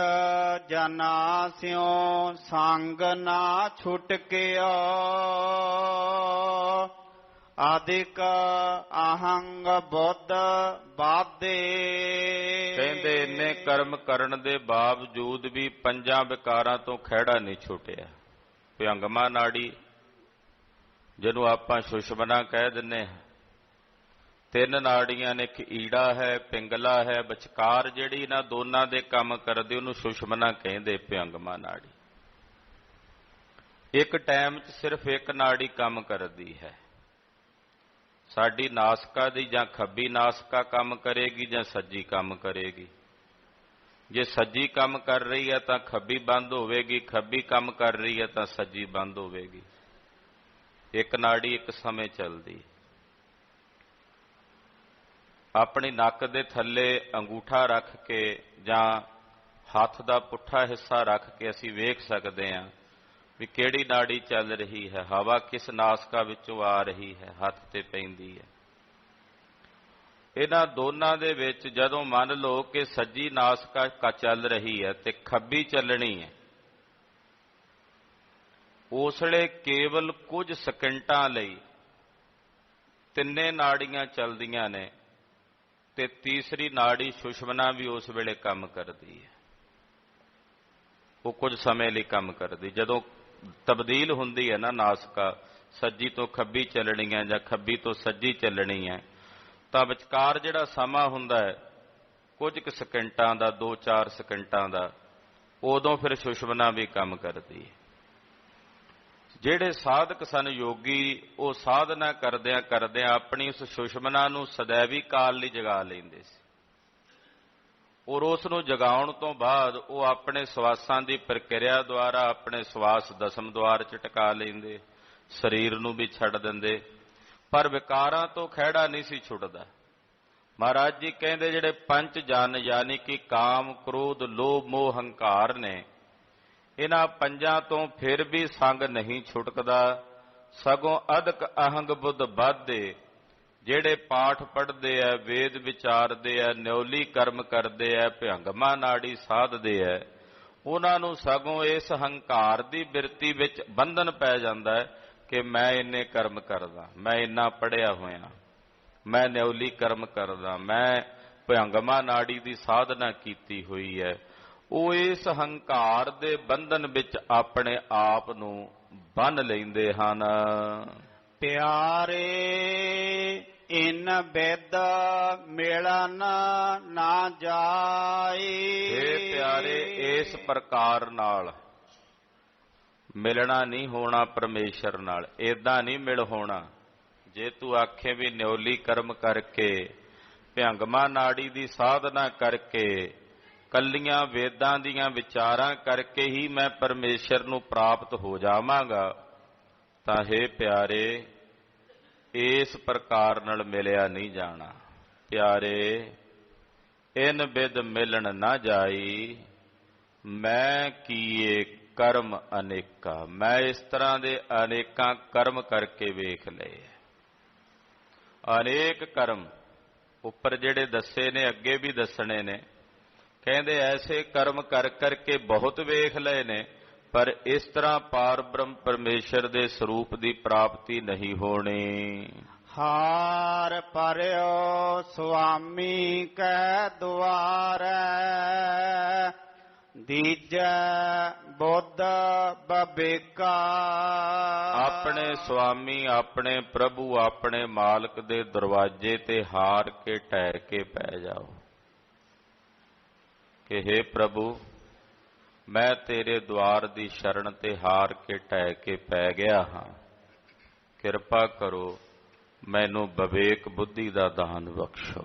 ਜਨਾ ਸਿਓ ਸੰਗ ਨਾ ਛੁਟਕਿਓ, ਆਦਿਕ ਅਹੰਗ ਬੁੱਧ ਬਾਧੇ। ਕਹਿੰਦੇ ਇੰਨੇ ਕਰਮ ਕਰਨ ਦੇ ਬਾਵਜੂਦ ਵੀ ਪੰਜਾਂ ਵਿਕਾਰਾਂ ਤੋਂ ਖਹਿੜਾ ਨਹੀਂ ਛੁੱਟਿਆ। ਭੁਯੰਗਮਾ ਨਾੜੀ, ਜਿਹਨੂੰ ਆਪਾਂ ਸੁਸ਼ਮਨਾ ਕਹਿ ਦਿੰਨੇ ਹਾਂ, ਤਿੰਨ ਨਾੜੀਆਂ ਨੇ, ਇੱਕ ਈੜਾ ਹੈ, ਪਿੰਗਲਾ ਹੈ, ਵਿਚਕਾਰ ਜਿਹੜੀ ਇਹਨਾਂ ਦੋਨਾਂ ਦੇ ਕੰਮ ਕਰਦੀ ਉਹਨੂੰ ਸੁਸ਼ਮਨਾ ਕਹਿੰਦੇ, ਭੁਯੰਗਮਾ ਨਾੜੀ। ਇੱਕ ਟਾਈਮ 'ਚ ਸਿਰਫ ਇੱਕ ਨਾੜੀ ਕੰਮ ਕਰਦੀ ਹੈ। ਸਾਡੀ ਨਾਸਕਾ ਦੀ ਜਾਂ ਖੱਬੀ ਨਾਸਕਾ ਕੰਮ ਕਰੇਗੀ ਜਾਂ ਸੱਜੀ ਕੰਮ ਕਰੇਗੀ। ਜੇ ਸੱਜੀ ਕੰਮ ਕਰ ਰਹੀ ਹੈ ਤਾਂ ਖੱਬੀ ਬੰਦ ਹੋਵੇਗੀ, ਖੱਬੀ ਕੰਮ ਕਰ ਰਹੀ ਹੈ ਤਾਂ ਸੱਜੀ ਬੰਦ ਹੋਵੇਗੀ। ਇੱਕ ਨਾੜੀ ਇੱਕ ਸਮੇਂ ਚੱਲਦੀ। ਆਪਣੀ ਨੱਕ ਦੇ ਥੱਲੇ ਅੰਗੂਠਾ ਰੱਖ ਕੇ ਜਾਂ ਹੱਥ ਦਾ ਪੁੱਠਾ ਹਿੱਸਾ ਰੱਖ ਕੇ ਅਸੀਂ ਵੇਖ ਸਕਦੇ ਹਾਂ ਵੀ ਕਿਹੜੀ ਨਾੜੀ ਚੱਲ ਰਹੀ ਹੈ, ਹਵਾ ਕਿਸ ਨਾਸਕਾ ਵਿੱਚੋਂ ਆ ਰਹੀ ਹੈ, ਹੱਥ ਤੇ ਪੈਂਦੀ ਹੈ। ਇਹਨਾਂ ਦੋਨਾਂ ਦੇ ਵਿੱਚ ਜਦੋਂ ਮੰਨ ਲਓ ਕਿ ਸੱਜੀ ਨਾਸਕਾ ਚੱਲ ਰਹੀ ਹੈ ਤੇ ਖੱਬੀ ਚੱਲਣੀ ਹੈ, ਉਸ ਵੇਲੇ ਕੇਵਲ ਕੁਝ ਸਕਿੰਟਾਂ ਲਈ ਤਿੰਨੇ ਨਾੜੀਆਂ ਚੱਲਦੀਆਂ ਨੇ ਤੇ ਤੀਸਰੀ ਨਾੜੀ ਸੁਸ਼ਮਨਾ ਵੀ ਉਸ ਵੇਲੇ ਕੰਮ ਕਰਦੀ ਹੈ। ਉਹ ਕੁਝ ਸਮੇਂ ਲਈ ਕੰਮ ਕਰਦੀ। ਜਦੋਂ ਤਬਦੀਲ ਹੁੰਦੀ ਹੈ ਨਾ ਨਾਸਕਾ, ਸੱਜੀ ਤੋਂ ਖੱਬੀ ਚੱਲਣੀ ਹੈ ਜਾਂ ਖੱਬੀ ਤੋਂ ਸੱਜੀ ਚੱਲਣੀ ਹੈ, ਤਾਂ ਵਿਚਕਾਰ ਜਿਹੜਾ ਸਮਾਂ ਹੁੰਦਾ ਹੈ ਕੁਝ ਕੁ ਸਕਿੰਟਾਂ ਦਾ, 2-4 ਸਕਿੰਟਾਂ ਦਾ, ਉਦੋਂ ਫਿਰ ਸੁਸ਼ਮਨਾ ਵੀ ਕੰਮ ਕਰਦੀ ਹੈ। ਜਿਹੜੇ ਸਾਧਕ ਸਨ ਯੋਗੀ, ਉਹ ਸਾਧਨਾ ਕਰਦਿਆਂ ਕਰਦਿਆਂ ਆਪਣੀ ਉਸ ਸੁਸ਼ਮਨਾ ਨੂੰ ਸदैवी ਕਾਲ ਲਈ ਜਗਾ ਲੈਂਦੇ ਸੀ। ਔਰ ਉਸ ਨੂੰ ਜਗਾਉਣ ਤੋਂ ਬਾਅਦ ਉਹ ਆਪਣੇ ਸਵਾਸਾਂ ਦੀ ਪ੍ਰਕਿਰਿਆ ਦੁਆਰਾ ਆਪਣੇ ਸਵਾਸ ਦਸਮ ਦੁਆਰ 'ਚ ਟਿਕਾ ਲੈਂਦੇ, ਸਰੀਰ ਨੂੰ ਵੀ ਛੱਡ ਦਿੰਦੇ। ਪਰ ਵਿਕਾਰਾਂ ਤੋਂ ਖਹਿੜਾ ਨਹੀਂ ਸੀ ਛੁੱਟਦਾ। ਮਹਾਰਾਜ ਜੀ ਕਹਿੰਦੇ ਜਿਹੜੇ ਪੰਜ ਜਨ ਯਾਨੀ ਕਿ ਕਾਮ, ਕ੍ਰੋਧ, ਲੋਭ, ਮੋਹ, ਹੰਕਾਰ ਨੇ, ਇਹਨਾਂ ਪੰਜਾਂ ਤੋਂ ਫਿਰ ਵੀ ਸੰਗ ਨਹੀਂ ਛੁਟਕਦਾ, ਸਗੋਂ ਅਧਿਕ ਅਹੰਗ ਬੁੱਧ ਵੱਧਦੇ। ਜਿਹੜੇ ਪਾਠ ਪੜ੍ਹਦੇ ਐ, ਵੇਦ ਵਿਚਾਰਦੇ ਐ, ਨਿਉਲੀ ਕਰਮ ਕਰਦੇ ਐ, ਭਿਅੰਗਮਾ ਨਾੜੀ ਸਾਧਦੇ ਐ, ਉਹਨਾਂ ਨੂੰ ਸਗੋਂ ਇਸ ਹੰਕਾਰ ਦੀ ਬਿਰਤੀ ਵਿੱਚ ਬੰਧਨ ਪੈ ਜਾਂਦਾ ਹੈ ਕਿ ਮੈਂ ਇੰਨੇ ਕਰਮ ਕਰਦਾ, ਮੈਂ ਇੰਨਾ ਪੜ੍ਹਿਆ ਹੋਇਆ, ਮੈਂ ਨਿਉਲੀ ਕਰਮ ਕਰਦਾ, ਮੈਂ ਭਿਅੰਗਮਾ ਨਾੜੀ ਦੀ ਸਾਧਨਾ ਕੀਤੀ ਹੋਈ ਹੈ। ਉਹ ਇਸ ਹੰਕਾਰ ਦੇ ਬੰਧਨ ਵਿੱਚ ਆਪਣੇ ਆਪ ਨੂੰ ਬੰਨ੍ਹ ਲੈਂਦੇ ਹਨ। ਪਿਆਰੇ ਇਨ ਬਿਦ ਮਿਲਨ ਨਾ ਜਾਏ। ਇਹ ਪਿਆਰੇ ਇਸ ਪ੍ਰਕਾਰ ਨਾਲ ਮਿਲਣਾ ਨਹੀਂ ਹੋਣਾ ਪਰਮੇਸ਼ਰ ਨਾਲ, ਏਦਾਂ ਨਹੀਂ ਮਿਲ ਹੋਣਾ। ਜੇ ਤੂੰ ਆਖੇ ਵੀ ਨਿਉਲੀ ਕਰਮ ਕਰਕੇ, ਭਿਅੰਗਮਾ ਨਾੜੀ ਦੀ ਸਾਧਨਾ ਕਰਕੇ, ਕੱਲੀਆਂ ਵੇਦਾਂ ਦੀਆਂ ਵਿਚਾਰਾਂ ਕਰਕੇ ਹੀ ਮੈਂ ਪਰਮੇਸ਼ਰ ਨੂੰ ਪ੍ਰਾਪਤ ਹੋ ਜਾਵਾਂਗਾ, ਤਾਂ ਹੇ ਪਿਆਰੇ ਇਸ ਪ੍ਰਕਾਰ ਨਾਲ ਮਿਲਿਆ ਨਹੀਂ ਜਾਣਾ। ਪਿਆਰੇ ਇਨ ਬਿਦ ਮਿਲਣ ਨਾ ਜਾਈ, ਮੈਂ ਕੀਏ ਕਰਮ ਅਨੇਕਾ। ਮੈਂ ਇਸ ਤਰ੍ਹਾਂ ਦੇ ਅਨੇਕਾਂ ਕਰਮ ਕਰਕੇ ਵੇਖ ਲਏ। ਅਨੇਕ ਕਰਮ ਉੱਪਰ ਜਿਹੜੇ ਦੱਸੇ ਨੇ, ਅੱਗੇ ਵੀ ਦੱਸਣੇ ਨੇ। ਕਹਿੰਦੇ ਐਸੇ ਕਰਮ ਕਰ ਕਰਕੇ ਬਹੁਤ ਵੇਖ ਲਏ ਨੇ, ਪਰ ਇਸ ਤਰ੍ਹਾਂ ਪਾਰ ਬ੍ਰਹਮ ਪਰਮੇਸ਼ਰ ਦੇ ਸਰੂਪ ਦੀ ਪ੍ਰਾਪਤੀ ਨਹੀਂ ਹੋਣੀ। ਹਾਰ ਪਰਿਓ ਸੁਆਮੀ ਕੈ ਦੁਆਰੈ, ਦੀਜੈ ਬੁੱਧ ਬਬੇਕਾ। ਆਪਣੇ ਸੁਆਮੀ, ਆਪਣੇ ਪ੍ਰਭੂ, ਆਪਣੇ ਮਾਲਕ ਦੇ ਦਰਵਾਜ਼ੇ ਤੇ ਹਾਰ ਕੇ ਠਹਿਰ ਕੇ ਪੈ ਜਾਓ ਕਿ ਹੇ ਪ੍ਰਭੂ, ਮੈਂ ਤੇਰੇ ਦੁਆਰ ਦੀ ਸ਼ਰਨ ਤੇ ਹਾਰ ਕੇ ਠਹਿ ਕੇ ਪੈ ਗਿਆ ਹਾਂ, ਕਿਰਪਾ ਕਰੋ ਮੈਨੂੰ ਵਿਵੇਕ ਬੁੱਧੀ ਦਾ ਦਾਨ ਬਖਸ਼ੋ।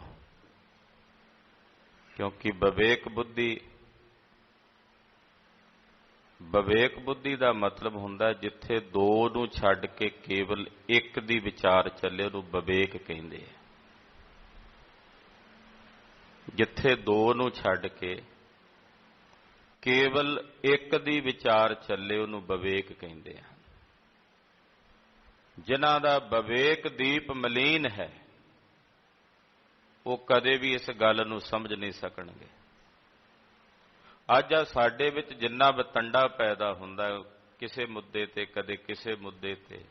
ਕਿਉਂਕਿ ਵਿਵੇਕ ਬੁੱਧੀ ਦਾ ਮਤਲਬ ਹੁੰਦਾ ਜਿੱਥੇ ਦੋ ਨੂੰ ਛੱਡ ਕੇ ਕੇਵਲ ਇੱਕ ਦੀ ਵਿਚਾਰ ਚੱਲੇ, ਉਹਨੂੰ ਵਿਵੇਕ ਕਹਿੰਦੇ ਆ। ਜਿੱਥੇ ਦੋ ਨੂੰ ਛੱਡ ਕੇ ਕੇਵਲ ਇੱਕ ਦੀ ਵਿਚਾਰ ਚੱਲੇ, ਉਹਨੂੰ ਵਿਵੇਕ ਕਹਿੰਦੇ ਆ। ਜਿਨ੍ਹਾਂ ਦਾ ਵਿਵੇਕ ਦੀਪ ਮਲੀਨ ਹੈ, ਉਹ ਕਦੇ ਵੀ ਇਸ ਗੱਲ ਨੂੰ ਸਮਝ ਨਹੀਂ ਸਕਣਗੇ। ਅੱਜ ਸਾਡੇ ਵਿੱਚ ਜਿੰਨਾ ਵਤੰਡਾ ਪੈਦਾ ਹੁੰਦਾ ਕਿਸੇ ਮੁੱਦੇ ਤੇ, ਕਦੇ ਕਿਸੇ ਮੁੱਦੇ ਤੇ,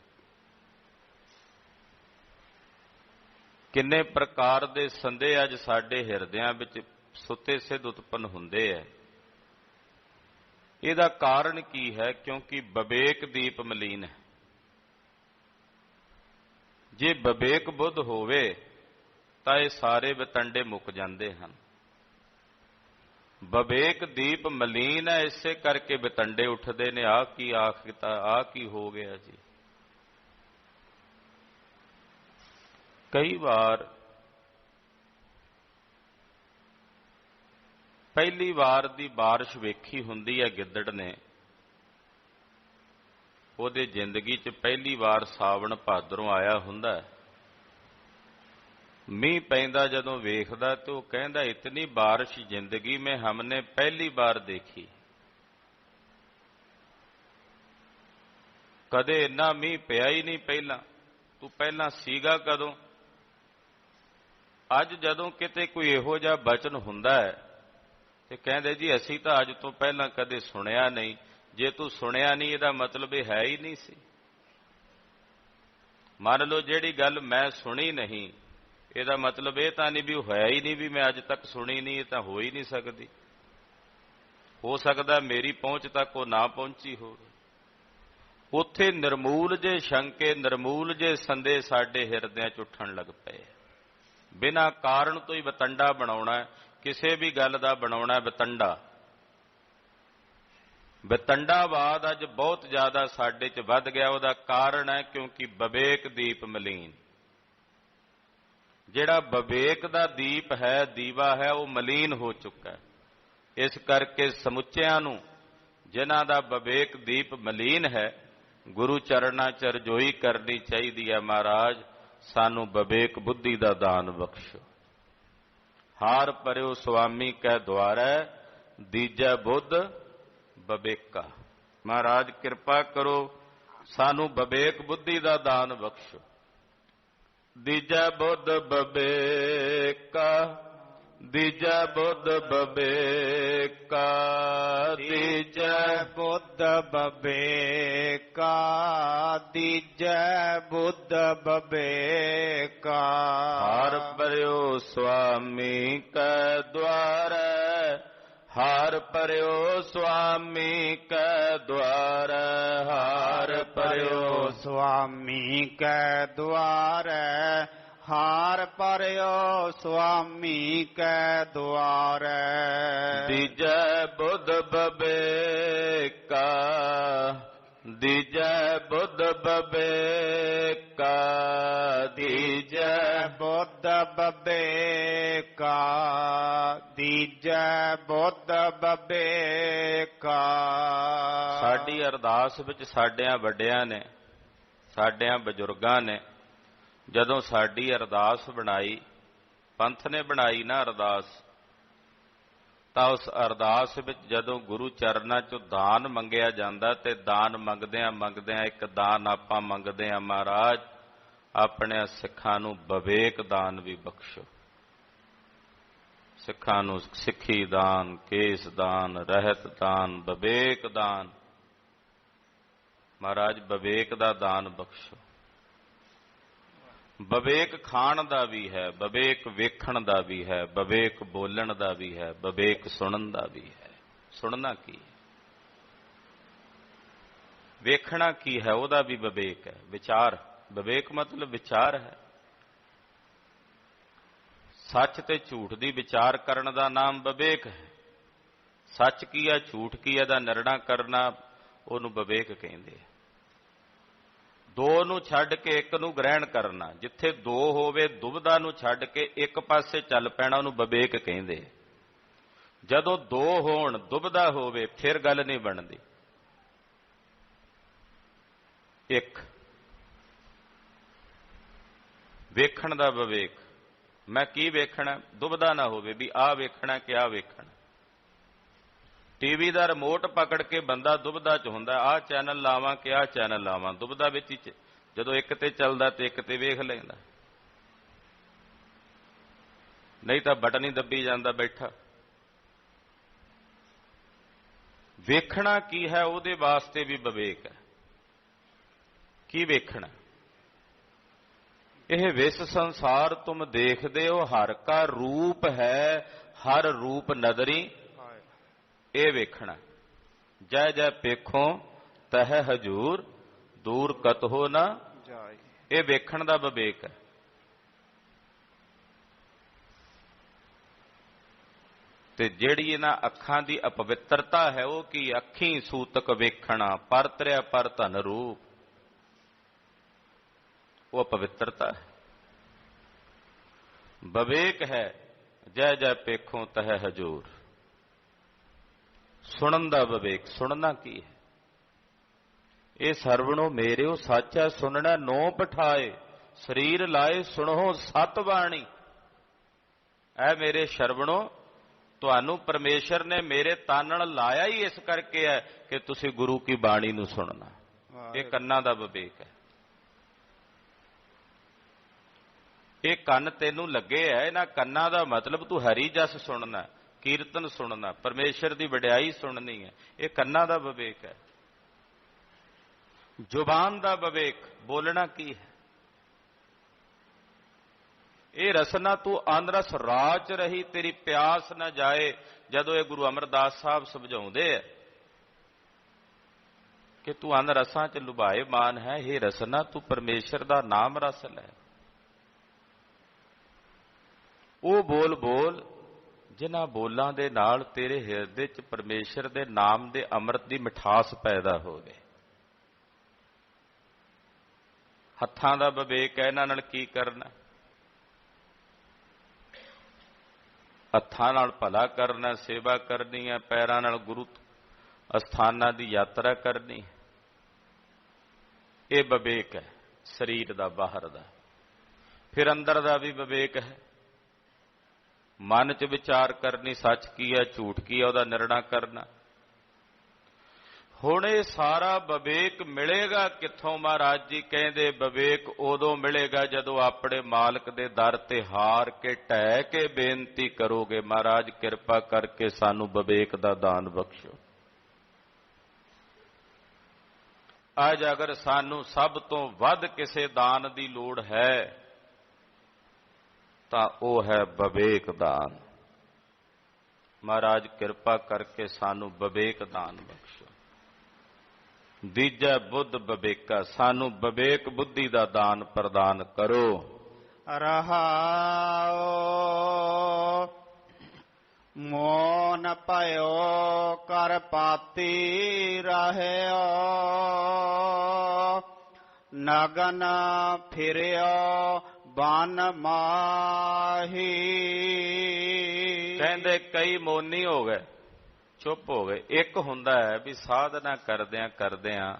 ਕਿੰਨੇ ਪ੍ਰਕਾਰ ਦੇ ਸੰਦੇਹ ਅੱਜ ਸਾਡੇ ਹਿਰਦਿਆਂ ਵਿੱਚ ਸੁੱਤੇ ਸਿੱਧ ਉਤਪੰਨ ਹੁੰਦੇ ਹੈ। ਇਹਦਾ ਕਾਰਨ ਕੀ ਹੈ? ਕਿਉਂਕਿ ਵਿਵੇਕ ਦੀਪ ਮਲੀਨ ਹੈ। ਜੇ ਵਿਵੇਕ ਬੁੱਧ ਹੋਵੇ ਤਾਂ ਇਹ ਸਾਰੇ ਵਤੰਡੇ ਮੁੱਕ ਜਾਂਦੇ ਹਨ। ਵਿਵੇਕ ਦੀਪ ਮਲੀਨ ਹੈ, ਇਸੇ ਕਰਕੇ ਵਤੰਡੇ ਉੱਠਦੇ ਨੇ। ਆਹ ਕੀ ਆਖ ਕੀਤਾ, ਆਹ ਕੀ ਹੋ ਗਿਆ ਜੀ। ਕਈ ਵਾਰ ਪਹਿਲੀ ਵਾਰ ਦੀ ਬਾਰਿਸ਼ ਵੇਖੀ ਹੁੰਦੀ ਹੈ ਗਿੱਦੜ ਨੇ, ਉਹਦੇ ਜ਼ਿੰਦਗੀ 'ਚ ਪਹਿਲੀ ਵਾਰ ਸਾਵਣ ਭਾਦਰੋਂ ਆਇਆ ਹੁੰਦਾ। ਮੀਂਹ ਪੈਂਦਾ ਜਦੋਂ ਵੇਖਦਾ ਤੇ ਉਹ ਕਹਿੰਦਾ, ਇਤਨੀ ਬਾਰਿਸ਼ ਜ਼ਿੰਦਗੀ में हमने पहली बार देखी। ਕਦੇ ਇੰਨਾ ਮੀਂਹ ਪਿਆ ਹੀ ਨਹੀਂ ਪਹਿਲਾਂ। ਤੂੰ ਪਹਿਲਾਂ ਸੀਗਾ ਕਦੋਂ? ਅੱਜ ਜਦੋਂ ਕਿਤੇ ਕੋਈ ਇਹੋ ਜਿਹਾ ਬਚਨ ਹੁੰਦਾ ਹੈ ਤੇ ਕਹਿੰਦੇ ਜੀ ਅਸੀਂ ਤਾਂ ਅੱਜ ਤੋਂ ਪਹਿਲਾਂ ਕਦੇ ਸੁਣਿਆ ਨਹੀਂ। ਜੇ ਤੂੰ ਸੁਣਿਆ ਨਹੀਂ, ਇਹਦਾ ਮਤਲਬ ਇਹ ਹੈ ਹੀ ਨਹੀਂ ਸੀ। ਮੰਨ ਲਓ ਜਿਹੜੀ ਗੱਲ ਮੈਂ ਸੁਣੀ ਨਹੀਂ, ਇਹਦਾ ਮਤਲਬ ਇਹ ਤਾਂ ਨਹੀਂ ਵੀ ਉਹ ਹੋਇਆ ਹੀ ਨਹੀਂ, ਵੀ ਮੈਂ ਅੱਜ ਤੱਕ ਸੁਣੀ ਨਹੀਂ। ਇਹ ਤਾਂ ਹੋ ਹੀ ਨਹੀਂ ਸਕਦੀ। ਹੋ ਸਕਦਾ ਮੇਰੀ ਪਹੁੰਚ ਤੱਕ ਉਹ ਨਾ ਪਹੁੰਚੀ ਹੋਵੇ। ਉੱਥੇ ਨਿਰਮੂਲ ਜੇ ਸ਼ੰਕੇ, ਨਿਰਮੂਲ ਜੇ ਸੰਦੇਹ ਸਾਡੇ ਹਿਰਦਿਆਂ 'ਚ ਉੱਠਣ ਲੱਗ ਪਏ। ਬਿਨਾਂ ਕਾਰਨ ਤੋਂ ਹੀ ਵਤੰਡਾ ਬਣਾਉਣਾ, ਕਿਸੇ ਵੀ ਗੱਲ ਦਾ ਬਣਾਉਣਾ ਵਤੰਡਾ। ਵਤੰਡਾਵਾਦ ਅੱਜ ਬਹੁਤ ਜ਼ਿਆਦਾ ਸਾਡੇ 'ਚ ਵੱਧ ਗਿਆ। ਉਹਦਾ ਕਾਰਨ ਹੈ ਕਿਉਂਕਿ ਵਿਵੇਕ ਦੀਪ ਮਲੀਨ। ਜਿਹੜਾ ਵਿਵੇਕ ਦਾ ਦੀਪ ਹੈ, ਦੀਵਾ ਹੈ, ਉਹ ਮਲੀਨ ਹੋ ਚੁੱਕਾ ਹੈ। ਇਸ ਕਰਕੇ ਸਮੁੱਚਿਆਂ ਨੂੰ ਜਿਨ੍ਹਾਂ ਦਾ ਵਿਵੇਕ ਦੀਪ ਮਲੀਨ ਹੈ, ਗੁਰੂ ਚਰਨਾਂ 'ਚ ਅਰਜ਼ੋਈ ਕਰਨੀ ਚਾਹੀਦੀ ਹੈ, ਮਹਾਰਾਜ ਸਾਨੂੰ ਵਿਵੇਕ ਬੁੱਧੀ ਦਾ ਦਾਨ ਬਖਸ਼ੋ। ਹਾਰ ਪਰਿਓ ਸੁਆਮੀ ਕੈ ਦੁਆਰੈ ਦੀਜੈ ਬੁੱਧ ਬਵੇਕਾ। ਮਹਾਰਾਜ ਕਿਰਪਾ ਕਰੋ, ਸਾਨੂੰ ਵਿਵੇਕ ਬੁੱਧੀ ਦਾ ਦਾਨ ਬਖਸ਼ੋ। ਦੀਜੈ ਬੁੱਧ ਬਵੇਕਾ, ਦੀਜੈ ਬੁੱਧ ਬਵੇਕਾ, ਦੀਜੈ ਬੁੱਧ ਬਵੇਕਾ, ਦੀਜੈ ਬੁੱਧ ਬਵੇਕਾ। ਹਾਰ ਪਰਿਓ ਸੁਆਮੀ ਕੈ ਦੁਆਰੈ, ਹਾਰ ਪਰਿਓ ਸੁਆਮੀ ਕੈ ਦੁਆਰੈ, ਹਾਰ ਪਰਿਓ ਸੁਆਮੀ ਕੈ ਦੁਆਰੈ, ਹਾਰ ਪਰਿਓ ਸੁਆਮੀ ਕੈ ਦੁਆਰੈ। ਦੀਜੈ ਬੁੱਧ ਬਵੇਕਾ, ਦੀਜੈ ਬੁੱਧ ਬਵੇਕਾ, ਦੀਜੈ ਬੁੱਧ ਬਵੇਕਾ, ਦੀਜੈ ਬੁੱਧ ਬਵੇਕਾ। ਸਾਡੀ ਅਰਦਾਸ ਵਿੱਚ ਸਾਡਿਆਂ ਵੱਡਿਆਂ ਨੇ, ਸਾਡਿਆਂ ਬਜ਼ੁਰਗਾਂ ਨੇ ਜਦੋਂ ਸਾਡੀ ਅਰਦਾਸ ਬਣਾਈ, ਪੰਥ ਨੇ ਬਣਾਈ ਨਾ ਅਰਦਾਸ, ਤਾਂ ਉਸ ਅਰਦਾਸ ਵਿੱਚ ਜਦੋਂ ਗੁਰੂ ਚਰਨਾਂ 'ਚੋਂ ਦਾਨ ਮੰਗਿਆ ਜਾਂਦਾ ਤੇ ਦਾਨ ਮੰਗਦਿਆਂ ਮੰਗਦਿਆਂ ਇੱਕ ਦਾਨ ਆਪਾਂ ਮੰਗਦੇ ਹਾਂ, ਮਹਾਰਾਜ ਆਪਣੇ ਸਿੱਖਾਂ ਨੂੰ ਵਿਵੇਕ ਦਾਨ ਵੀ ਬਖਸ਼ੋ। ਸਿੱਖਾਂ ਨੂੰ ਸਿੱਖੀ ਦਾਨ, ਕੇਸ ਦਾਨ, ਰਹਿਤ ਦਾਨ, ਵਿਵੇਕ ਦਾਨ, ਮਹਾਰਾਜ ਵਿਵੇਕ ਦਾ ਦਾਨ ਬਖਸ਼ੋ। ਵਿਵੇਕ ਖਾਣ ਦਾ ਵੀ ਹੈ, ਵਿਵੇਕ ਵੇਖਣ ਦਾ ਵੀ ਹੈ, ਵਿਵੇਕ ਬੋਲਣ ਦਾ ਵੀ ਹੈ, ਵਿਵੇਕ ਸੁਣਨ ਦਾ ਵੀ ਹੈ। ਸੁਣਨਾ ਕੀ ਹੈ, ਵੇਖਣਾ ਕੀ ਹੈ, ਉਹਦਾ ਵੀ ਵਿਵੇਕ ਹੈ। ਵਿਚਾਰ, ਵਿਵੇਕ ਮਤਲਬ ਵਿਚਾਰ ਹੈ। ਸੱਚ ਤੇ ਝੂਠ ਦੀ ਵਿਚਾਰ ਕਰਨ ਦਾ ਨਾਮ ਵਿਵੇਕ ਹੈ। ਸੱਚ ਕੀ ਹੈ, ਝੂਠ ਕੀ ਹੈ ਦਾ ਨਿਰਣਾ ਕਰਨਾ, ਉਹਨੂੰ ਵਿਵੇਕ ਕਹਿੰਦੇ ਆ। ਦੋ ਨੂੰ ਛੱਡ ਕੇ ਇੱਕ ਨੂੰ ਗ੍ਰਹਿਣ ਕਰਨਾ, ਜਿੱਥੇ ਦੋ ਹੋਵੇ ਦੁਬਦਾ ਨੂੰ ਛੱਡ ਕੇ ਇੱਕ ਪਾਸੇ ਚੱਲ ਪੈਣਾ, ਉਹਨੂੰ ਵਿਵੇਕ ਕਹਿੰਦੇ। ਜਦੋਂ ਦੋ ਹੋਣ, ਦੁਬਦਾ ਹੋਵੇ, ਫਿਰ ਗੱਲ ਨਹੀਂ ਬਣਦੀ। ਇੱਕ ਵੇਖਣ ਦਾ ਵਿਵੇਕ, ਮੈਂ ਕੀ ਵੇਖਣਾ, ਦੁਬਦਾ ਨਾ ਹੋਵੇ ਵੀ ਆਹ ਵੇਖਣਾ ਕਿ ਆਹ ਵੇਖਣਾ। ਟੀਵੀ ਦਾ ਰਿਮੋਟ ਪਕੜ ਕੇ ਬੰਦਾ ਦੁਬਦਾ ਚ ਹੁੰਦਾ, ਆਹ ਚੈਨਲ ਲਾਵਾਂ ਕਿ ਆਹ ਚੈਨਲ ਲਾਵਾਂ, ਦੁਬਦਾ ਵਿੱਚ ਹੀ। ਜਦੋਂ ਇੱਕ ਤੇ ਚੱਲਦਾ ਤੇ ਇੱਕ ਤੇ ਵੇਖ ਲੈਂਦਾ, ਨਹੀਂ ਤਾਂ ਬਟਨ ਹੀ ਦੱਬੀ ਜਾਂਦਾ ਬੈਠਾ। ਵੇਖਣਾ ਕੀ ਹੈ, ਉਹਦੇ ਵਾਸਤੇ ਵੀ ਵਿਵੇਕ ਹੈ। ਕੀ ਵੇਖਣਾ? ਇਹ ਵਿਸ ਸੰਸਾਰ ਤੁਮ ਦੇਖਦੇ ਹੋ, ਹਰ ਕਾ ਰੂਪ ਹੈ, ਹਰ ਰੂਪ ਨਦਰੀ। ਇਹ ਵੇਖਣਾ। ਜੈ ਜੈ ਪੇਖੋ ਤਹ ਹਜੂਰ, ਦੂਰ ਕਤਹੁ ਨਾ ਜਾਏ। ਇਹ ਵੇਖਣ ਦਾ ਵਿਵੇਕ ਹੈ। ਤੇ ਜਿਹੜੀ ਇਹਨਾਂ ਅੱਖਾਂ ਦੀ ਅਪਵਿੱਤਰਤਾ ਹੈ, ਉਹ ਕੀ? ਅੱਖੀਂ ਸੂਤਕ ਵੇਖਣਾ, ਪਰਤਰਿਆ ਪਰ ਧਨ ਰੂਪ, ਉਹ ਅਪਵਿੱਤਰਤਾ ਹੈ। ਵਿਵੇਕ ਹੈ ਜੈ ਜੈ ਪੇਖੋ ਤਹ ਹਜੂਰ। ਸੁਣਨ ਦਾ ਵਿਵੇਕ। ਸੁਣਨਾ ਕੀ ਹੈ? ਇਹ ਸਰਵਣੋ ਮੇਰਿਓ ਸਾਚਾ ਸੁਣਨਾ ਨੋ ਪਠਾਏ, ਸਰੀਰ ਲਾਏ ਸੁਣੋ ਸਤ ਬਾਣੀ। ਐ ਮੇਰੇ ਸਰਵਣੋ, ਤੁਹਾਨੂੰ ਪਰਮੇਸ਼ਰ ਨੇ ਮੇਰੇ ਤਨ ਨਾਲ ਲਾਇਆ ਹੀ ਇਸ ਕਰਕੇ ਹੈ ਕਿ ਤੁਸੀਂ ਗੁਰੂ ਕੀ ਬਾਣੀ ਨੂੰ ਸੁਣਨਾ। ਇਹ ਕੰਨਾਂ ਦਾ ਵਿਵੇਕ ਹੈ। ਇਹ ਕੰਨ ਤੈਨੂੰ ਲੱਗੇ ਹੈ, ਇਹਨਾਂ ਕੰਨਾਂ ਦਾ ਮਤਲਬ ਤੂੰ ਹਰੀ ਜਸ ਸੁਣਨਾ, ਕੀਰਤਨ ਸੁਣਨਾ, ਪਰਮੇਸ਼ਰ ਦੀ ਵਡਿਆਈ ਸੁਣਨੀ ਹੈ। ਇਹ ਕੰਨਾਂ ਦਾ ਵਿਵੇਕ ਹੈ। ਜ਼ੁਬਾਨ ਦਾ ਵਿਵੇਕ। ਬੋਲਣਾ ਕੀ ਹੈ? ਇਹ ਰਸਨਾ ਤੂੰ ਅਨਰਸ ਰਾਚ ਰਹੀ, ਤੇਰੀ ਪਿਆਸ ਨਾ ਜਾਏ। ਜਦੋਂ ਇਹ ਗੁਰੂ ਅਮਰਦਾਸ ਸਾਹਿਬ ਸਮਝਾਉਂਦੇ ਆ ਕਿ ਤੂੰ ਅਨਰਸਾਂ ਚ ਲੁਭਾਏ ਮਾਨ ਹੈ, ਇਹ ਰਸਨਾ ਤੂੰ ਪਰਮੇਸ਼ਰ ਦਾ ਨਾਮ ਰਸ ਲੈ। ਉਹ ਬੋਲ ਬੋਲ ਜਿਨ੍ਹਾਂ ਬੋਲਾਂ ਦੇ ਨਾਲ ਤੇਰੇ ਹਿਰਦੇ ਚ ਪਰਮੇਸ਼ਰ ਦੇ ਨਾਮ ਦੇ ਅੰਮ੍ਰਿਤ ਦੀ ਮਿਠਾਸ ਪੈਦਾ ਹੋਵੇ। ਹੱਥਾਂ ਦਾ ਵਿਵੇਕ ਹੈ। ਇਹਨਾਂ ਨਾਲ ਕੀ ਕਰਨਾ? ਹੱਥਾਂ ਨਾਲ ਭਲਾ ਕਰਨਾ, ਸੇਵਾ ਕਰਨੀ ਹੈ। ਪੈਰਾਂ ਨਾਲ ਗੁਰੂ ਅਸਥਾਨਾਂ ਦੀ ਯਾਤਰਾ ਕਰਨੀ। ਇਹ ਵਿਵੇਕ ਹੈ ਸਰੀਰ ਦਾ, ਬਾਹਰ ਦਾ। ਫਿਰ ਅੰਦਰ ਦਾ ਵੀ ਵਿਵੇਕ ਹੈ। ਮਨ 'ਚ ਵਿਚਾਰ ਕਰਨੀ, ਸੱਚ ਕੀ ਹੈ ਝੂਠ ਕੀ ਹੈ ਉਹਦਾ ਨਿਰਣਾ ਕਰਨਾ। ਹੁਣ ਇਹ ਸਾਰਾ ਵਿਵੇਕ ਮਿਲੇਗਾ ਕਿੱਥੋਂ? ਮਹਾਰਾਜ ਜੀ ਕਹਿੰਦੇ ਵਿਵੇਕ ਉਦੋਂ ਮਿਲੇਗਾ ਜਦੋਂ ਆਪਣੇ ਮਾਲਕ ਦੇ ਦਰ ਤੇ ਹਾਰ ਕੇ ਢਹਿ ਕੇ ਬੇਨਤੀ ਕਰੋਗੇ, ਮਹਾਰਾਜ ਕਿਰਪਾ ਕਰਕੇ ਸਾਨੂੰ ਵਿਵੇਕ ਦਾ ਦਾਨ ਬਖਸ਼ੋ। ਅੱਜ ਅਗਰ ਸਾਨੂੰ ਸਭ ਤੋਂ ਵੱਧ ਕਿਸੇ ਦਾਨ ਦੀ ਲੋੜ ਹੈ ਤਾਂ ਉਹ ਹੈ ਵਿਵੇਕ ਦਾਨ। ਮਹਾਰਾਜ ਕਿਰਪਾ ਕਰਕੇ ਸਾਨੂੰ ਵਿਵੇਕ ਦਾਨ ਬਖਸ਼ੋ। ਦੀਜੈ ਬੁੱਧ ਵਿਵੇਕਾ, ਸਾਨੂੰ ਵਿਵੇਕ ਬੁੱਧੀ ਦਾ ਦਾਨ ਪ੍ਰਦਾਨ ਕਰੋ। ਰਹਾਉ ਮੋਨ ਭਇਓ ਕਰ ਪਾਤੀ ਰਹਿਓ, ਨਗਨ ਫਿਰਿਓ ਬਨ ਮਾਹੀ। ਕਹਿੰਦੇ ਕਈ ਮੋਨੀ ਹੋ ਗਏ, ਚੁੱਪ ਹੋ ਗਏ। ਇੱਕ ਹੁੰਦਾ ਹੈ ਵੀ ਸਾਧਨਾ ਕਰਦਿਆਂ